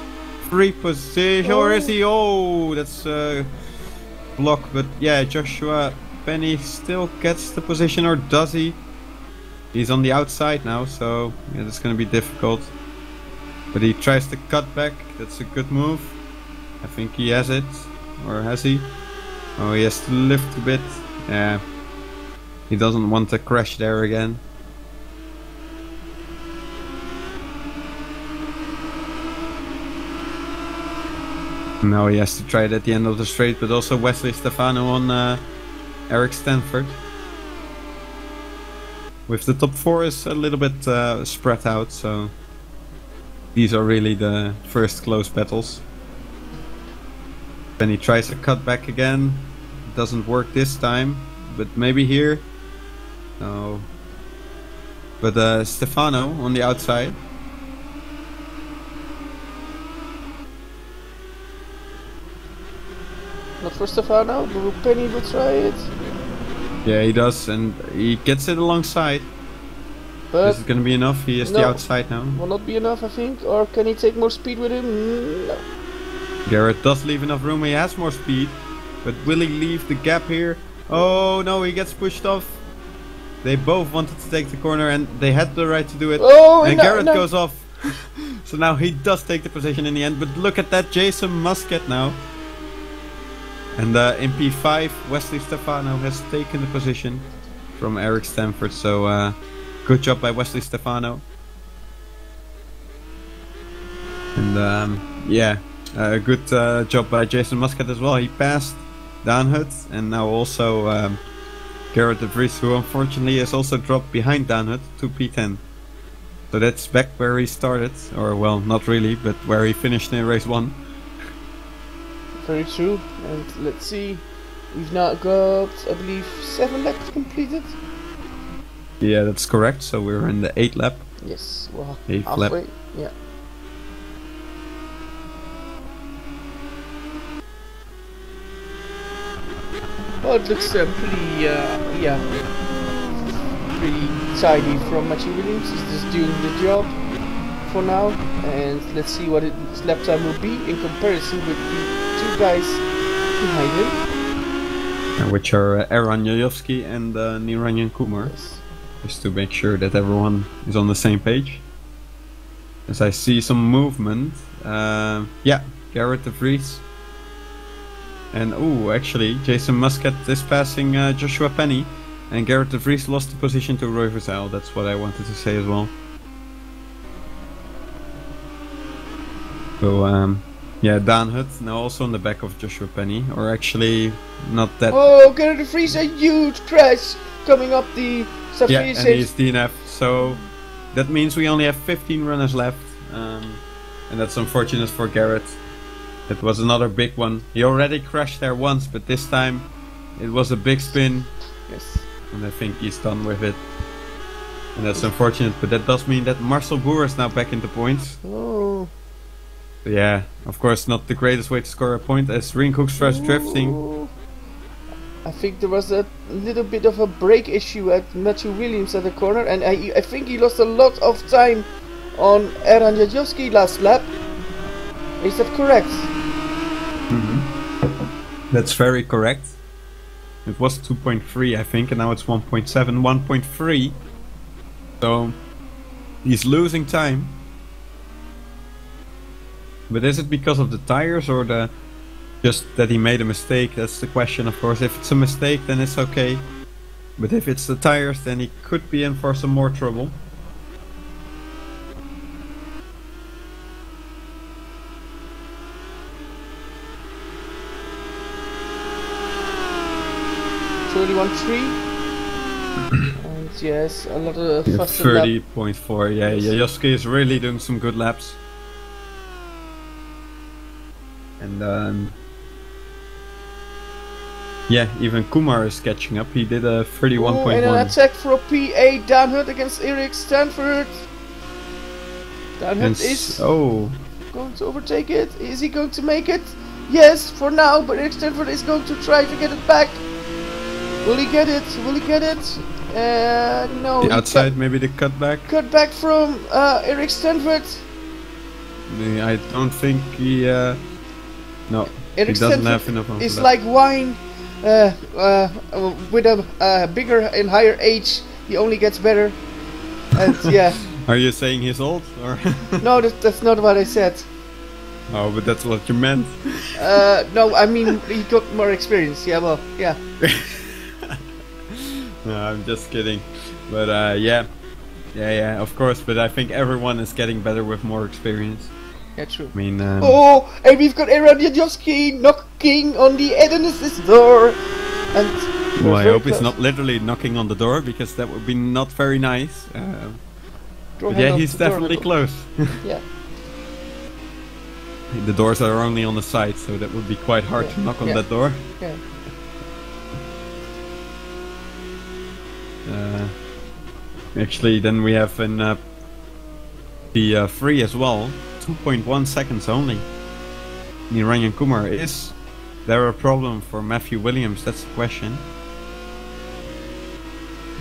Speaker 2: 3 positions. Or is he? Oh, that's a block. But yeah, Joshua Penny still gets the position. Or does he? He's on the outside now, so yeah, that's going to be difficult. But he tries to cut back. That's a good move. I think he has it. Or has he? Oh, he has to lift a bit. Yeah. He doesn't want to crash there again. Now he has to try it at the end of the straight, but also Wesley Stefano on Eric Stanford. With the top 4 is a little bit spread out, so these are really the first close battles. Then he tries to cut back again. Doesn't work this time, but maybe here. No. But Stefano on the outside.
Speaker 1: Not for Stefano, but Penny will try it.
Speaker 2: Yeah, he does, and he gets it alongside.
Speaker 1: But
Speaker 2: is it going to be enough? He is the outside now.
Speaker 1: Will not be enough, I think. Or can he take more speed with him? No.
Speaker 2: Garrett does leave enough room. He has more speed, but will he leave the gap here? Oh no, he gets pushed off. They both wanted to take the corner, and they had the right to do it.
Speaker 1: Oh,
Speaker 2: and Garrett goes off. So now he does take the position in the end. But look at that, Jason Muscat now. And in P5, Wesley Stefano has taken the position from Eric Stanford. So good job by Wesley Stefano. And yeah, good job by Jason Muscat as well. He passed Daan Hut, and now also Garrett de Vries, who unfortunately has also dropped behind Daan Hut to P10. So that's back where he started, or well, not really, but where he finished in race 1.
Speaker 1: Very true, and let's see, we've now got, I believe, 7 laps completed.
Speaker 2: Yeah, that's correct, so we're in the 8th lap.
Speaker 1: Yes, well,
Speaker 2: 8th
Speaker 1: halfway,
Speaker 2: lap.
Speaker 1: yeah. Well, it looks pretty, pretty tidy from Matthew Williams. He's just doing the job for now, and let's see what his lap time will be in comparison with the 2 guys behind him.
Speaker 2: Which are Aaron Jajowski and Niranjan Kumar.
Speaker 1: Yes.
Speaker 2: Just to make sure that everyone is on the same page. As I see some movement. Yeah, Garrett de Vries. And oh, actually, Jason Muscat is passing Joshua Penny. And Garrett de Vries lost the position to Roy Verzeil. That's what I wanted to say as well. So, yeah, Daan Hut now also on the back of Joshua Penny. Or actually, not that...
Speaker 1: Oh, Garrett de Vries, a huge crash coming up the...
Speaker 2: Yeah, and he's DNF. So, that means we only have 15 runners left. And that's unfortunate for Garrett. It was another big one. He already crashed there once, but this time it was a big spin.
Speaker 1: Yes.
Speaker 2: And I think he's done with it. And that's unfortunate, but that does mean that Marcel Boer is now back into points.
Speaker 1: Oh.
Speaker 2: Yeah, of course not the greatest way to score a point as Rinkoeks is drifting.
Speaker 1: I think there was a little bit of a brake issue at Matthew Williams at the corner, and I think he lost a lot of time on Aaron Jajowski last lap. Is that correct?
Speaker 2: That's very correct. It was 2.3 I think, and now it's 1.7, 1.3. So he's losing time. But is it because of the tires or the just that he made a mistake? That's the question, of course. If it's a mistake, then it's okay. But if it's the tires, then he could be in for some more trouble.
Speaker 1: And yes, a lot of faster
Speaker 2: 30.4, yeah, Jajowski is really doing some good laps. And yeah, even Kumar is catching up. He did a 31.1.
Speaker 1: And an attack for a P8 Daan Hut against Eric Stanford. Daan Hut is going to overtake it. Is he going to make it? Yes, for now, but Eric Stanford is going to try to get it back. Will he get it? Will he get it? No.
Speaker 2: The outside, maybe the cutback.
Speaker 1: Cutback from Eric Stanford.
Speaker 2: I don't think he. No,
Speaker 1: Eric
Speaker 2: he doesn't
Speaker 1: Stanford
Speaker 2: have enough.
Speaker 1: It's like wine. With a bigger and higher age, he only gets better. And yeah.
Speaker 2: Are you saying he's old or?
Speaker 1: No, that's not what I said.
Speaker 2: Oh, but that's what you meant.
Speaker 1: No, I mean he got more experience. Yeah, well, yeah.
Speaker 2: No, I'm just kidding. But yeah, of course. But I think everyone is getting better with more experience.
Speaker 1: Yeah, true.
Speaker 2: I mean.
Speaker 1: Oh, and we've got Aaron Jadowski knocking on the Edenis' door. And
Speaker 2: well, I hope he's not literally knocking on the door, because that would be not very nice. But yeah, he's definitely close.
Speaker 1: Yeah.
Speaker 2: The doors are only on the side, so that would be quite hard to knock on that door.
Speaker 1: Yeah.
Speaker 2: Actually, then we have in the free as well, 2.1 seconds only. Nirayan Kumar, is there a problem for Matthew Williams? That's the question.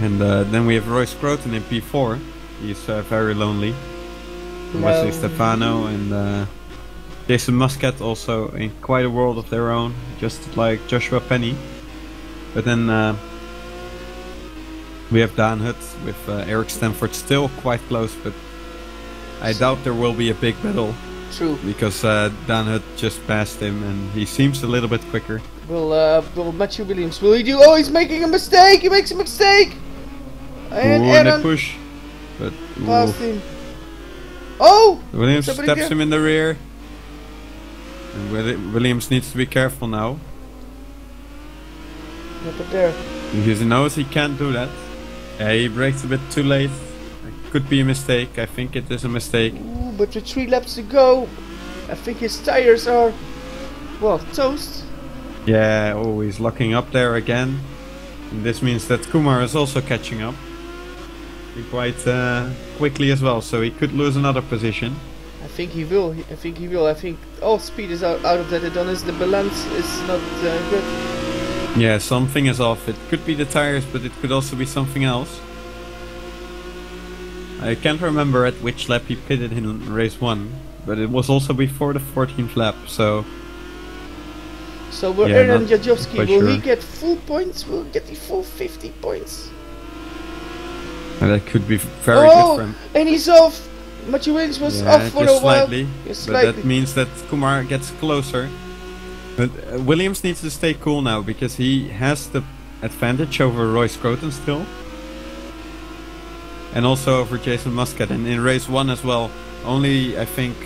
Speaker 2: And then we have Royce Croton in P4. He's very lonely. Wesley Stefano and Jason Muscat also in quite a world of their own, just like Joshua Penny. But then we have Dan Hutt with Eric Stanford still quite close, but I doubt there will be a big battle.
Speaker 1: True.
Speaker 2: Because Dan Hutt just passed him and he seems a little bit quicker.
Speaker 1: Will Matthew Williams, will he do? Oh, he's making a mistake! He makes a mistake! And
Speaker 2: Aaron they push. But
Speaker 1: past him. Oh!
Speaker 2: Williams steps him in the rear. And Williams needs to be careful now.
Speaker 1: Yeah, but there.
Speaker 2: Because he knows he can't do that. He brakes a bit too late. It could be a mistake. I think it is a mistake.
Speaker 1: Ooh, but with 3 laps to go, I think his tires are, well, toast.
Speaker 2: Yeah, oh, he's locking up there again. And this means that Kumar is also catching up. Quite quickly as well, so he could lose another position.
Speaker 1: I think he will. I think all speed is out of that. Adonis. The balance is not good.
Speaker 2: Yeah, something is off. It could be the tires, but it could also be something else. I can't remember at which lap he pitted in race 1, but it was also before the 14th lap, so...
Speaker 1: So will Aaron Jadowski, will he get full points? Will he get the full 50 points?
Speaker 2: And that could be very different.
Speaker 1: And he's off! Matthew Williams was off for a while.
Speaker 2: Just slightly. But that means that Kumar gets closer. But Williams needs to stay cool now, because he has the advantage over Royce Croton still. And also over Jason Muscat. And in race 1 as well, only I think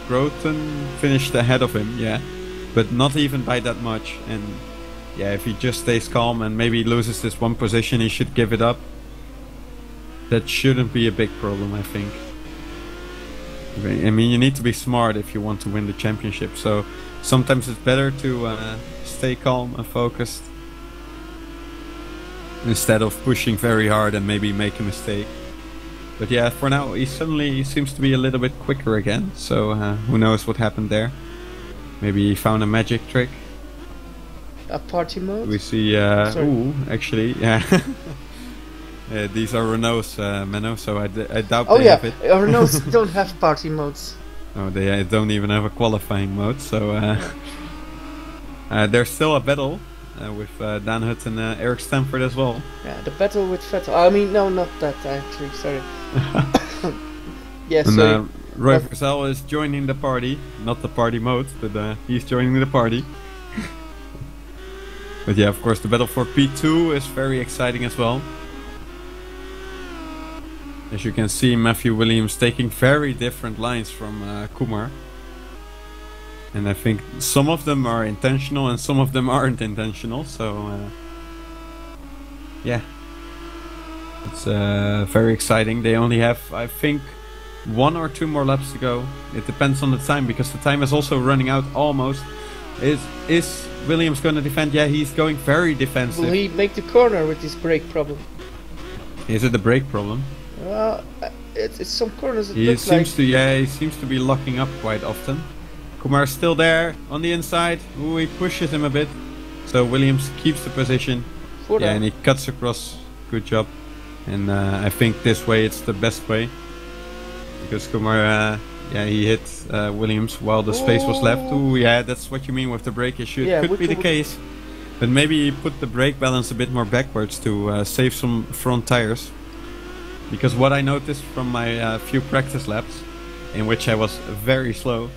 Speaker 2: Croton finished ahead of him, yeah. But not even by that much. And yeah, if he just stays calm and maybe loses this one position, he should give it up. That shouldn't be a big problem, I think. I mean, you need to be smart if you want to win the championship. So sometimes it's better to stay calm and focused instead of pushing very hard and maybe make a mistake. But yeah, for now he suddenly seems to be a little bit quicker again. So who knows what happened there? Maybe he found a magic trick.
Speaker 1: A party mode?
Speaker 2: We see, ooh, actually, yeah. These are Renaults, Menno, so I doubt they have it.
Speaker 1: Renaults don't have party modes.
Speaker 2: Oh, they don't even have a qualifying mode, so there's still a battle with Dan Hutt and Eric Stanford as well.
Speaker 1: Yeah, the battle with Vettel. I mean, no, not that actually, sorry. Yes,
Speaker 2: and Roy Versal is joining the party, not the party mode, but he's joining the party. But yeah, of course, the battle for P2 is very exciting as well. As you can see, Matthew Williams taking very different lines from Kumar. And I think some of them are intentional and some of them aren't intentional, so yeah. It's very exciting. They only have, I think, 1 or 2 more laps to go. It depends on the time, because the time is also running out almost. Is Williams going to defend? Yeah, he's going very defensive.
Speaker 1: Will he make the corner with his brake problem?
Speaker 2: Is it the brake problem?
Speaker 1: Well, it's some corners.
Speaker 2: He seems to be locking up quite often. Kumar's still there on the inside. Ooh, he pushes him a bit. So Williams keeps the position. Yeah, and he cuts across. Good job. And I think this way it's the best way. Because Kumar, yeah, he hit Williams while the space was left. Ooh, yeah, that's what you mean with the brake issue. It could be the case. But maybe he put the brake balance a bit more backwards to save some front tires. Because what I noticed from my few practice laps, in which I was very slow.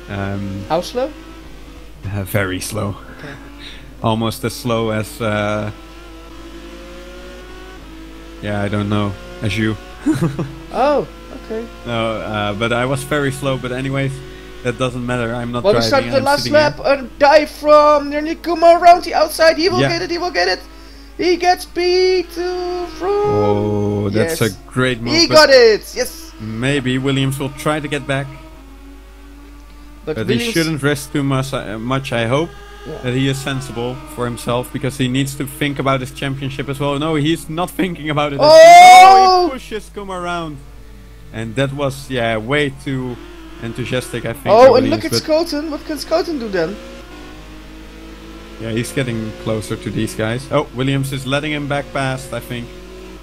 Speaker 1: How slow?
Speaker 2: Very slow.
Speaker 1: Okay.
Speaker 2: Almost as slow as, yeah, I don't know, as you.
Speaker 1: Oh, okay.
Speaker 2: No, but I was very slow. But anyways, that doesn't matter. I'm not
Speaker 1: well,
Speaker 2: driving.
Speaker 1: We start the last lap.
Speaker 2: Here.
Speaker 1: A dive from nearly Kumar around the outside. He will get it. He will get it. He gets P2 from.
Speaker 2: Oh, that's a great move.
Speaker 1: He got it. Yes.
Speaker 2: Maybe Williams will try to get back. But he shouldn't risk too much. I hope that he is sensible for himself, because he needs to think about his championship as well. No, he's not thinking about it.
Speaker 1: Oh!
Speaker 2: No, he pushes Kumar around, and that was way too enthusiastic, I think.
Speaker 1: Oh, and look at Schoten. What can Schoten do then?
Speaker 2: Yeah, he's getting closer to these guys. Oh, Williams is letting him back past, I think.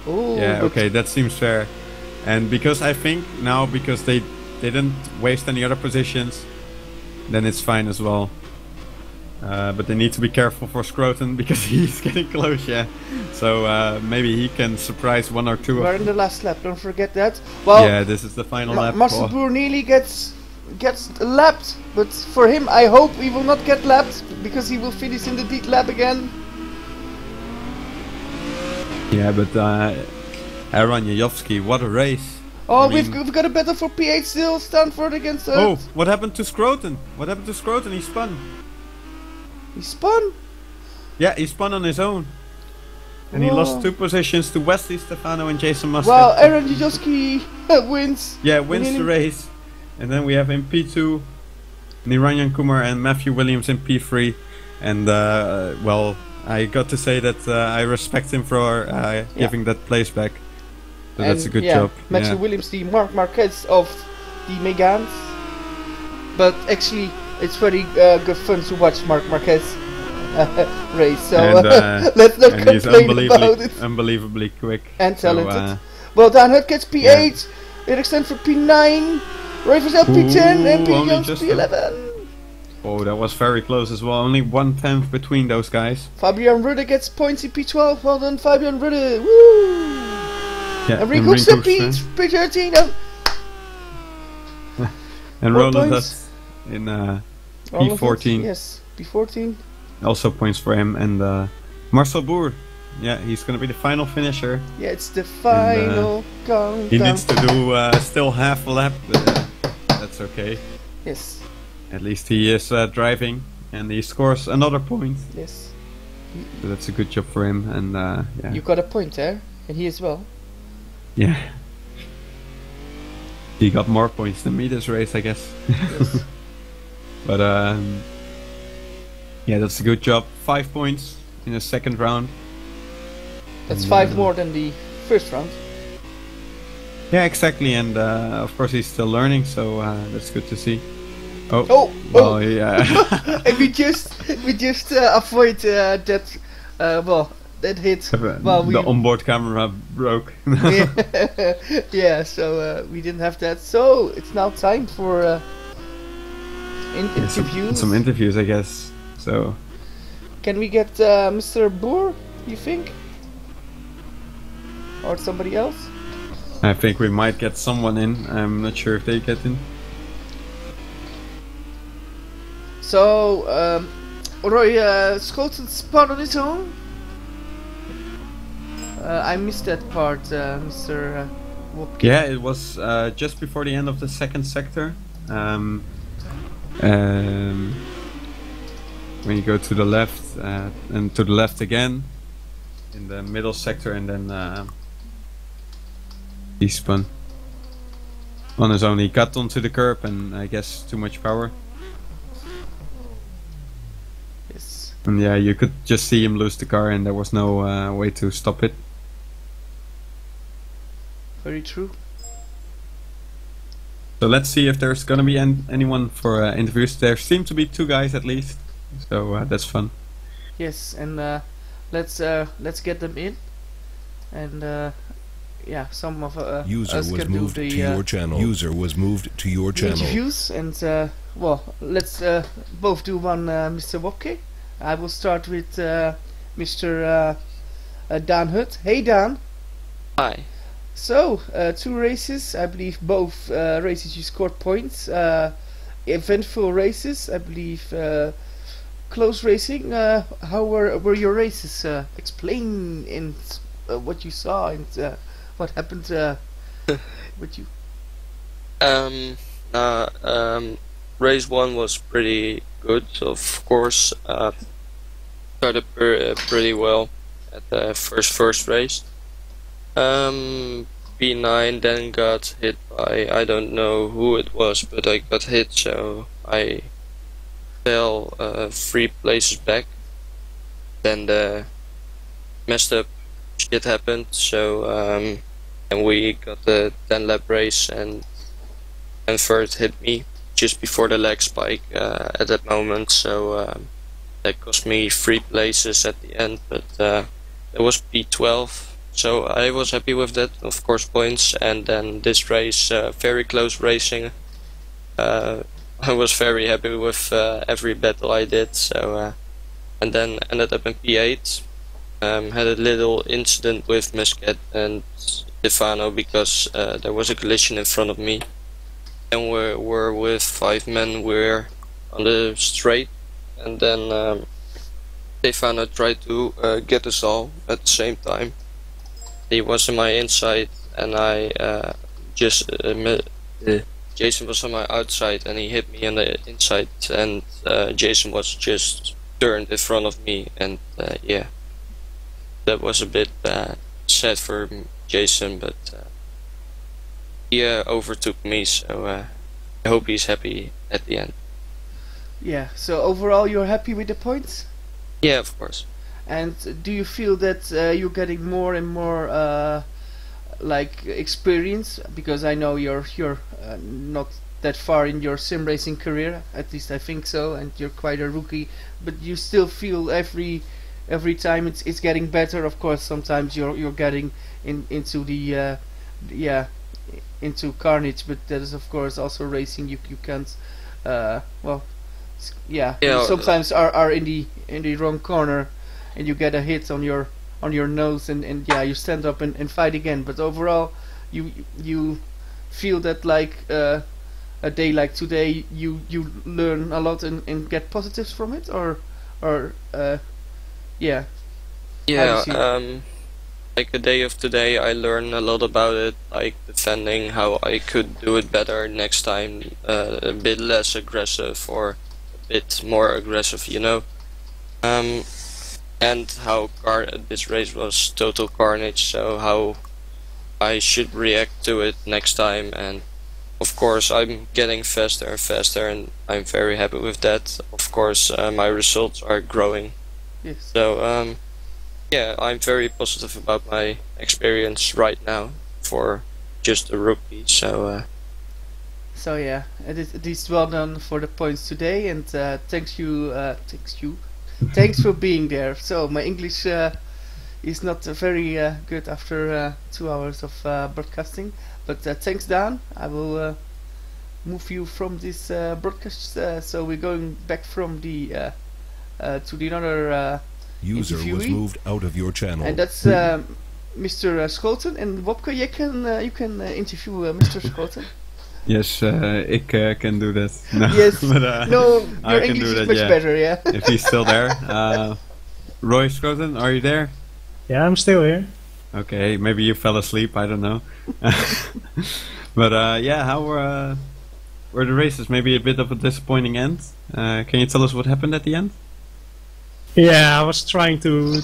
Speaker 1: Oh,
Speaker 2: yeah, okay, that seems fair. And because I think now, because they didn't waste any other positions, then it's fine as well. But they need to be careful for Scroton, because he's getting close, yeah. So maybe he can surprise one or two.
Speaker 1: We're in the last lap, don't forget that. Well,
Speaker 2: yeah, this is the final lap.
Speaker 1: Marcel Boer nearly gets lapped, but for him I hope he will not get lapped, because he will finish in the lead lap again.
Speaker 2: Yeah, but Aaron Yajovski, what a race.
Speaker 1: Oh, we've got a battle for P8 still. Stanford against us.
Speaker 2: Oh, what happened to Scroton? What happened to Scroton? He spun.
Speaker 1: He spun?
Speaker 2: Yeah, he spun on his own. And he lost 2 positions to Wesley Stefano and Jason Mustard.
Speaker 1: Well, Aaron Yajowski wins.
Speaker 2: Yeah, wins the race. And then we have in P2 Niranjan Kumar and Matthew Williams in P3. And well, I got to say that I respect him for giving that place back. So that's a good job.
Speaker 1: Matthew Williams, the Marc Marquez of the Meganes. But actually, it's very good fun to watch Marc Marquez race. So
Speaker 2: and,
Speaker 1: let's not complain about it.
Speaker 2: Unbelievably quick
Speaker 1: and talented. Well, Dan Hut gets P8. Eric Stanford P9. Roy Vazel P10 and P. Jones P11.
Speaker 2: Oh, that was very close as well. Only 1/10 between those guys.
Speaker 1: Fabian Rudde gets points in P12. Well done, Fabian Rudde. Woo!
Speaker 2: Yeah,
Speaker 1: and Rick Hoekster P13.
Speaker 2: And Roland Hutt in P14.
Speaker 1: Yes, P14.
Speaker 2: Also points for him. And Marcel Boer. Yeah, he's going to be the final finisher.
Speaker 1: Yeah, it's the final countdown.
Speaker 2: He needs to do still half a lap, but that's okay.
Speaker 1: Yes.
Speaker 2: At least he is driving, and he scores another point.
Speaker 1: Yes.
Speaker 2: So that's a good job for him, and yeah.
Speaker 1: You got a point there, and he as well.
Speaker 2: Yeah. He got more points than me this race, I guess.
Speaker 1: Yes.
Speaker 2: But yeah, that's a good job. 5 points in the second round.
Speaker 1: That's 5 more than the first round.
Speaker 2: Yeah, exactly, and of course he's still learning, so that's good to see. Yeah.
Speaker 1: And we just avoid that. That hit. Well,
Speaker 2: the onboard camera broke.
Speaker 1: Yeah, so we didn't have that. So it's now time for interviews.
Speaker 2: Some interviews, I guess. So.
Speaker 1: Can we get Mr. Boer? You think? Or somebody else?
Speaker 2: I think we might get someone in. I'm not sure if they get in.
Speaker 1: So, Roy Schoten spun on his own? I missed that part, Mr. Wopke.
Speaker 2: Yeah, it was just before the end of the second sector. When you go to the left and to the left again in the middle sector, and then he spun on his own. He got onto the curb and I guess too much power.
Speaker 1: Yes.
Speaker 2: And yeah, you could just see him lose the car, and there was no way to stop it.
Speaker 1: Very true.
Speaker 2: So let's see if there's gonna be anyone for interviews. There seem to be 2 guys at least, so that's fun.
Speaker 1: Yes, and let's get them in, and yeah, some of
Speaker 3: User
Speaker 1: us
Speaker 3: was
Speaker 1: can
Speaker 3: moved
Speaker 1: do the
Speaker 3: to your channel. User was moved to your channel.
Speaker 1: interviews, and well, let's both do one, Mr. Wopke. I will start with Mr. Dan Hutt. Hey Dan.
Speaker 4: Hi.
Speaker 1: So 2 races, I believe both races you scored points. Eventful races, I believe. Close racing. How were your races? Explain in what you saw and what happened with you.
Speaker 4: Race 1 was pretty good, of course. Started pretty well at the first race. B9 then got hit by, I don't know who it was, but I got hit, so I fell 3 places back. Then the messed up shit happened, so and we got the 10-lap race, and third hit me just before the leg spike at that moment, so that cost me 3 places at the end, but that was P12, so I was happy with that, of course, points. And then this race, very close racing. I was very happy with every battle I did, so and then ended up in P8. Had a little incident with Muscat and Stefano because there was a collision in front of me, and we're with 5 men. We're on the straight, and then Stefano tried to get us all at the same time. He was on my inside, and I Jason was on my outside, and he hit me on the inside, and Jason was just turned in front of me, and yeah, that was a bit sad for Jason, but he overtook me, so I hope he's happy at the end.
Speaker 1: Yeah. So overall, you're happy with the points?
Speaker 4: Yeah, of course.
Speaker 1: And do you feel that you're getting more and more like experience? Because I know you're not that far in your sim racing career, at least I think so, and you're quite a rookie. But you still feel every time it's getting better. Of course, sometimes you're getting into the into carnage, but that is of course also racing. You can't well, yeah. You sometimes are in the wrong corner, and you get a hit on your nose, and yeah, you stand up and fight again. But overall, you feel that like a day like today, you learn a lot and get positives from it, or yeah.
Speaker 4: Yeah, like the day of today, I learned a lot about it, like defending, how I could do it better next time, a bit less aggressive or a bit more aggressive, you know. And how this race was total carnage, so how I should react to it next time. And of course, I'm getting faster and faster, and I'm very happy with that. Of course, my results are growing.
Speaker 1: Yes.
Speaker 4: So yeah, I'm very positive about my experience right now for just a rookie. So
Speaker 1: so yeah, it is well done for the points today, and thanks for being there. So my English is not very good after 2 hours of broadcasting, but thanks Dan. I will move you from this broadcast, so we're going back from the to the another
Speaker 3: User was
Speaker 1: interviewee.
Speaker 3: moved out of your channel.
Speaker 1: And that's Mr. Scholten. And Wopke, you can interview Mr. Scholten.
Speaker 2: Yes, ik can do that. No,
Speaker 1: Yes.
Speaker 2: but,
Speaker 1: No,
Speaker 2: I
Speaker 1: your
Speaker 2: can
Speaker 1: English
Speaker 2: do
Speaker 1: is
Speaker 2: that,
Speaker 1: much
Speaker 2: yeah.
Speaker 1: better, yeah.
Speaker 2: If he's still there. Roy Scroton, are you there?
Speaker 5: Yeah, I'm still here.
Speaker 2: Okay, maybe you fell asleep, I don't know. But yeah, how were the races? Maybe a bit of a disappointing end. Can you tell us what happened at the end?
Speaker 5: Yeah, I was trying to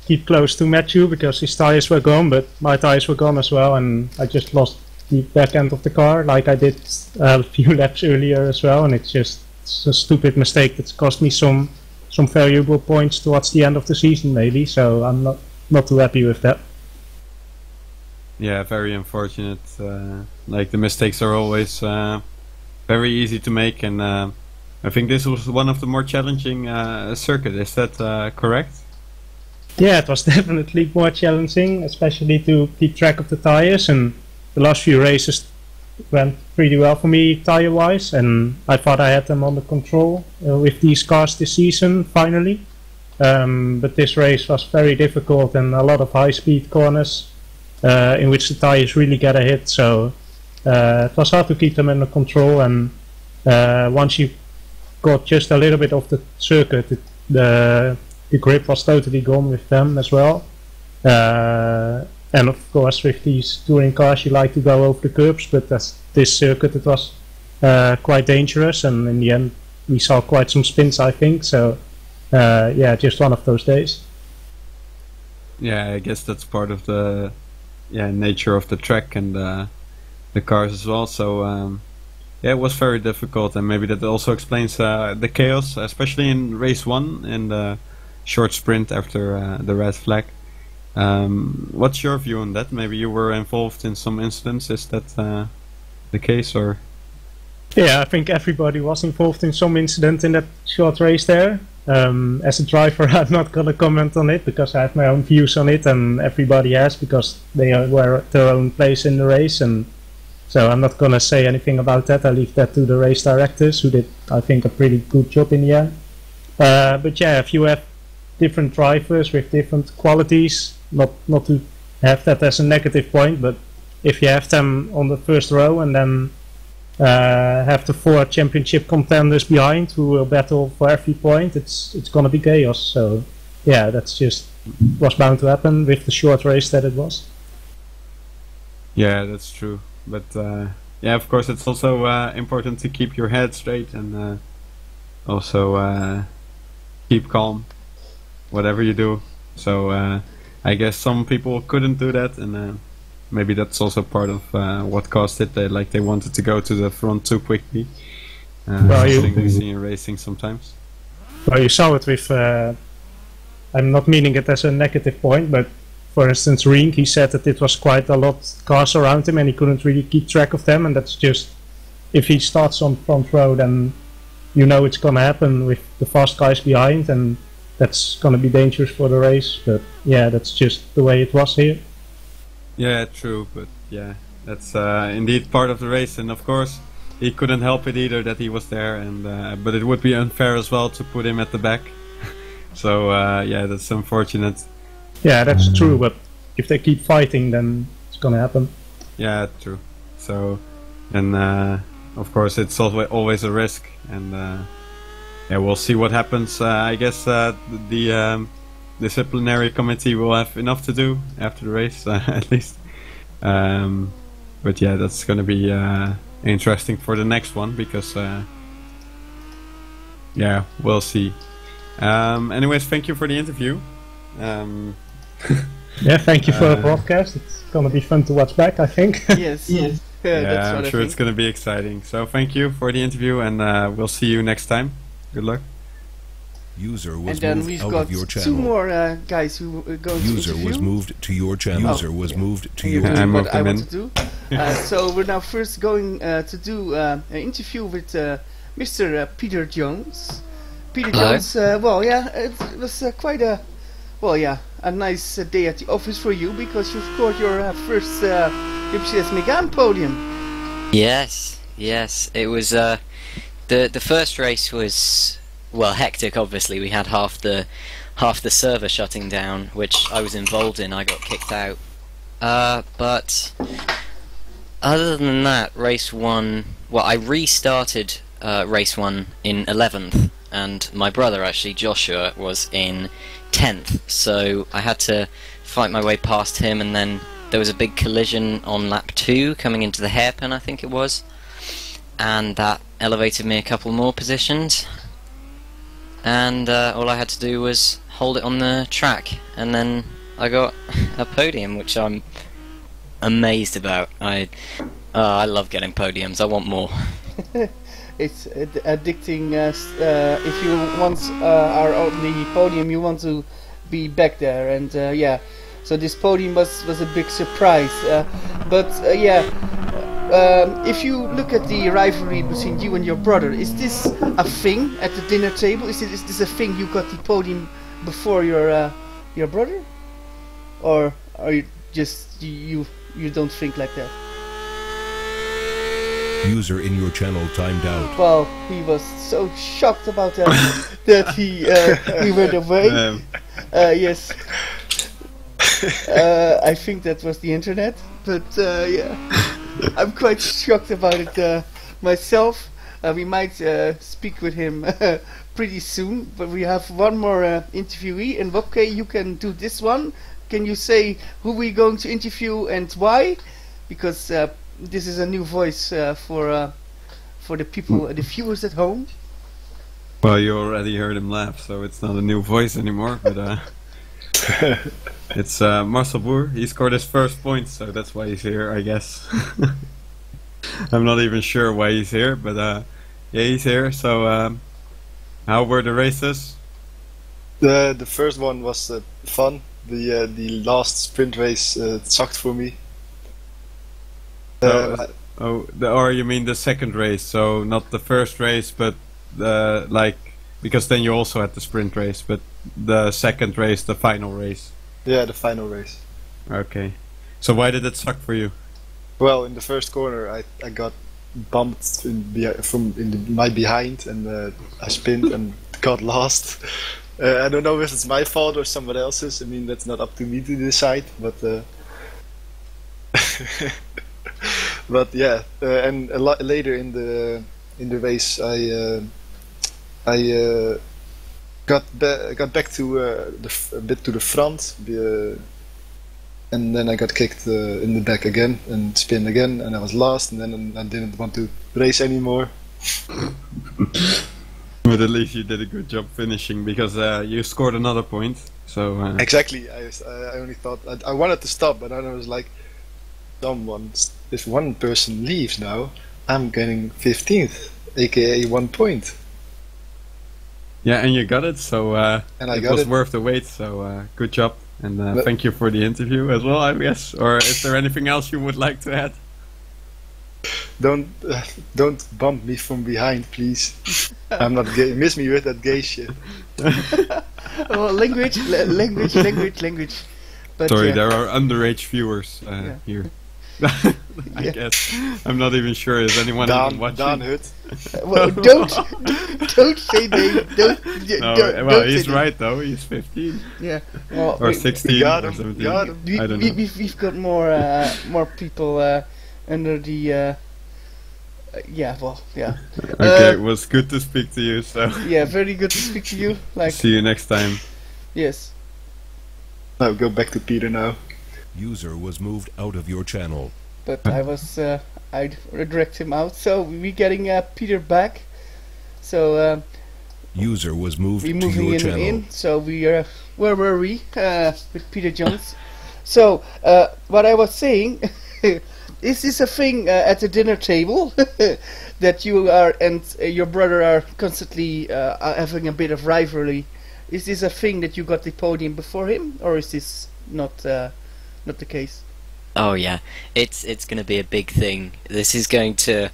Speaker 5: keep close to Matthew because his tires were gone, but my tires were gone as well, and I just lost the back end of the car like I did a few laps earlier as well, and it's a stupid mistake that's cost me some valuable points towards the end of the season maybe, so I'm not too happy with that.
Speaker 2: Yeah, very unfortunate. Like the mistakes are always very easy to make, and I think this was one of the more challenging circuit. Is that correct?
Speaker 5: Yeah, it was definitely more challenging, especially to keep track of the tires. And the last few races went pretty well for me tire-wise, and I thought I had them under control with these cars this season finally. But this race was very difficult and a lot of high-speed corners in which the tires really get a hit. So it was hard to keep them under control. And once you got just a little bit of the circuit, the grip was totally gone with them as well. And of course, with these touring cars, you like to go over the curbs, but this circuit, it was quite dangerous, and in the end, we saw quite some spins, I think. So, yeah, just one of those days.
Speaker 2: Yeah, I guess that's part of the nature of the track and the cars as well. So, yeah, it was very difficult, and maybe that also explains the chaos, especially in race 1 and the short sprint after the red flag. What's your view on that? Maybe you were involved in some incidents. Is that the case, or?
Speaker 5: Yeah, I think everybody was involved in some incident in that short race there. As a driver, I'm not gonna comment on it because I have my own views on it, and everybody has because they were at their own place in the race, and so I'm not gonna say anything about that. I leave that to the race directors, who did, I think, a pretty good job in the end. But yeah, if you have different drivers with different qualities, not to have that as a negative point, but if you have them on the first row and then have the 4 championship contenders behind who will battle for every point, it's gonna be chaos. So yeah, that's just was bound to happen with the short race that it was.
Speaker 2: Yeah, that's true. But yeah, of course, it's also important to keep your head straight and also keep calm, whatever you do. So I guess some people couldn't do that, and maybe that's also part of what caused it. They wanted to go to the front too quickly. Something we see in racing sometimes.
Speaker 5: Well, you saw it with. I'm not meaning it as a negative point, but for instance, Rink, he said that it was quite a lot of cars around him, and he couldn't really keep track of them. And that's just, if he starts on front row, then you know it's gonna happen with the fast guys behind, and that's gonna be dangerous for the race. But yeah, that's just the way it was here.
Speaker 2: Yeah, true, but yeah, that's indeed part of the race, and of course he couldn't help it either that he was there, and but it would be unfair as well to put him at the back. So yeah, that's unfortunate.
Speaker 5: Yeah, that's true, but if they keep fighting, then it's gonna happen.
Speaker 2: Yeah, true. So, and of course it's always a risk, and yeah, we'll see what happens. I guess the disciplinary committee will have enough to do after the race, at least. But yeah, that's going to be interesting for the next one because yeah, we'll see. Anyways, thank you for the interview.
Speaker 5: Yeah, thank you for the broadcast. It's gonna be fun to watch back, I think.
Speaker 1: Yes.
Speaker 2: Yeah,
Speaker 1: That's
Speaker 2: I'm
Speaker 1: what
Speaker 2: sure
Speaker 1: I
Speaker 2: it's
Speaker 1: think.
Speaker 2: going to be exciting. So thank you for the interview, and we'll see you next time. Good luck.
Speaker 3: User was
Speaker 1: And then
Speaker 3: moved
Speaker 1: we've
Speaker 3: out
Speaker 1: got
Speaker 3: of your
Speaker 1: 2
Speaker 3: channel.
Speaker 1: more guys who are going
Speaker 3: User
Speaker 1: to interview.
Speaker 3: was moved to your channel. User was
Speaker 1: yeah.
Speaker 3: moved to
Speaker 1: And
Speaker 3: your
Speaker 1: you're doing
Speaker 2: I'm
Speaker 1: what
Speaker 2: moved
Speaker 1: I
Speaker 2: them
Speaker 1: want
Speaker 2: in.
Speaker 1: to do. So we're now first going to do an interview with Mr. Peter Jones. Peter
Speaker 4: Hello.
Speaker 1: Jones, well, yeah, it was quite a, well, yeah, a nice day at the office for you because you scored your first WCS Mégane podium.
Speaker 6: Yes, it was the first race was, well, hectic. Obviously, we had half the server shutting down, which I was involved in. I got kicked out, but other than that, race 1, well, I restarted race 1 in 11th, and my brother, actually Joshua, was in 10th, so I had to fight my way past him, and then there was a big collision on lap 2 coming into the hairpin, I think it was, and that elevated me a couple more positions, and all I had to do was hold it on the track, and then I got a podium, which I'm amazed about. I love getting podiums. I want more.
Speaker 1: It's addicting. If you once are on the podium, you want to be back there, and yeah. So this podium was a big surprise. But yeah, if you look at the rivalry between you and your brother, is this a thing at the dinner table? Is this a thing, you got the podium before your brother, or are you just you don't think like that?
Speaker 3: User in your channel timed out.
Speaker 1: Well, he was so shocked about that that he went away. Yes, I think that was the internet, but yeah, I'm quite shocked about it myself. We might speak with him pretty soon, but we have one more interviewee, and Wopke, you can do this one. Can you say who we're going to interview and why? Because this is a new voice for the people, the viewers at home.
Speaker 2: Well, you already heard him laugh, so it's not a new voice anymore. But it's Marcel Boer. He scored his first point, so that's why he's here, I guess. I'm not even sure why he's here, but yeah, he's here. So, how were the races?
Speaker 7: The first one was fun. The last sprint race sucked for me.
Speaker 2: Or you mean the second race? So not the first race, but like, because then you also had the sprint race, but the second race, the final race.
Speaker 7: Yeah, the final race.
Speaker 2: Okay. So why did it suck for you?
Speaker 7: Well, in the first corner, I got bumped my behind, and I spinned and got lost. I don't know if it's my fault or someone else's. I mean, that's not up to me to decide, but but yeah. And a lot later in the race, I got back to a bit to the front, and then I got kicked in the back again and spin again, and I was last, and then I didn't want to race anymore.
Speaker 2: But at least you did a good job finishing, because you scored another point. So
Speaker 7: exactly. I only thought I wanted to stop, but then I was like, if one person leaves now, I'm getting 15th, aka 1 point.
Speaker 2: Yeah, and you got it. So
Speaker 7: and
Speaker 2: it was worth the wait. So good job, and thank you for the interview as well, I guess. Or is there anything else you would like to add?
Speaker 7: Don't bump me from behind, please. I'm not gay. Miss me with that gay shit.
Speaker 1: Well, language. But
Speaker 2: sorry,
Speaker 1: yeah.
Speaker 2: there are underage viewers here. I guess I'm not even sure. Is anyone even watching?
Speaker 7: Dan Hut.
Speaker 1: Well, don't say name.
Speaker 2: Well, he's right though. He's 15.
Speaker 1: Yeah. Well,
Speaker 2: or 16
Speaker 7: got
Speaker 2: or
Speaker 7: him,
Speaker 2: 17.
Speaker 7: got him.
Speaker 2: I don't know.
Speaker 1: We've got more people under the. Yeah. Well. Yeah.
Speaker 2: Okay, it was good to speak to you. So.
Speaker 1: Yeah, very good to speak to you. Like.
Speaker 2: See you next time.
Speaker 1: Yes.
Speaker 7: No, go back to Peter now.
Speaker 3: User was moved out of your channel.
Speaker 1: But I'd redirect him out. So we're getting Peter back. So
Speaker 3: User was moved
Speaker 1: we're
Speaker 3: to
Speaker 1: moving
Speaker 3: your channel.
Speaker 1: in. So we are where were we with Peter Jones? So what I was saying, is this a thing at the dinner table that you are and your brother are constantly having a bit of rivalry? Is this a thing that you got the podium before him, or is this not the case?
Speaker 6: Oh yeah, it's going to be a big thing. This is going to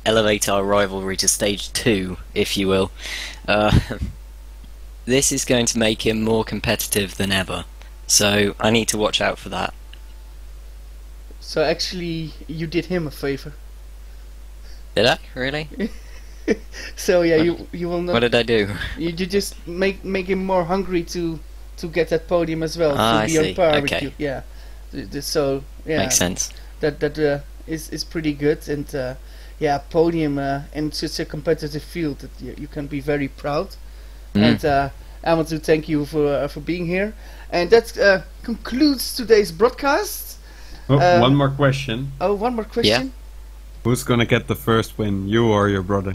Speaker 6: elevate our rivalry to stage 2, if you will. This is going to make him more competitive than ever. So I need to watch out for that.
Speaker 1: So actually, you did him a favor.
Speaker 6: Did I? Really?
Speaker 1: So yeah, you will not.
Speaker 6: What did I do?
Speaker 1: You just make him more hungry to get that podium as well.
Speaker 6: Ah,
Speaker 1: to
Speaker 6: I
Speaker 1: be
Speaker 6: see.
Speaker 1: on par with
Speaker 6: Okay.
Speaker 1: you. Yeah. So yeah.
Speaker 6: Makes sense.
Speaker 1: That is pretty good, and yeah, podium in such a competitive field that you can be very proud. And I want to thank you for being here. And that concludes today's broadcast.
Speaker 2: Oh, one more question.
Speaker 1: Oh, one more question.
Speaker 6: Yeah.
Speaker 2: Who's gonna get the first win, you or your brother?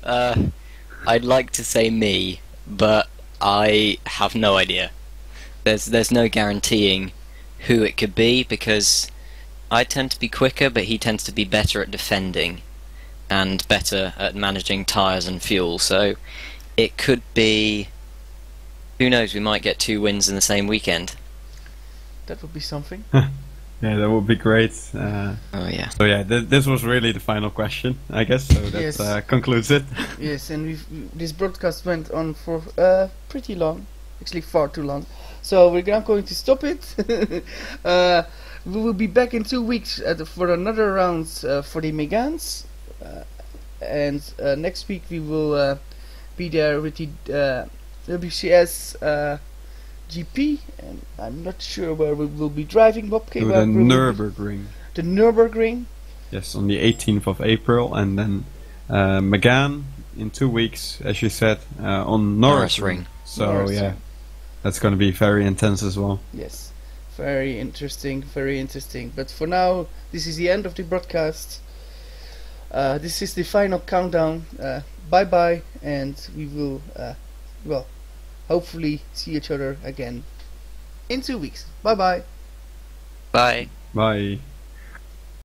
Speaker 6: I'd like to say me, but I have no idea. There's no guaranteeing who it could be, because I tend to be quicker, but he tends to be better at defending and better at managing tyres and fuel. So it could be, who knows, we might get 2 wins in the same weekend.
Speaker 1: That would be something.
Speaker 2: Yeah, that would be great.
Speaker 6: Oh yeah.
Speaker 2: So yeah, this was really the final question, I guess. So that
Speaker 1: Yes.
Speaker 2: concludes it.
Speaker 1: Yes, and this broadcast went on for pretty long, actually far too long. So we're now going to stop it. We will be back in 2 weeks for another round for the Méganes, and next week we will be there with the WCS GP, and I'm not sure where we will be driving. Bob
Speaker 2: To
Speaker 1: came
Speaker 2: the
Speaker 1: up.
Speaker 2: Nürburgring.
Speaker 1: The Nürburgring.
Speaker 2: Yes, on the 18th of April, and then Mégane in 2 weeks, as you said, on Norris Ring. So
Speaker 1: Norris
Speaker 2: yeah,
Speaker 1: Ring.
Speaker 2: that's going to be very intense as well.
Speaker 1: Yes, very interesting, very interesting. But for now, this is the end of the broadcast. This is the final countdown. Bye bye, and we will, well, hopefully see each other again in 2 weeks. Bye bye.
Speaker 6: Bye.
Speaker 2: Bye.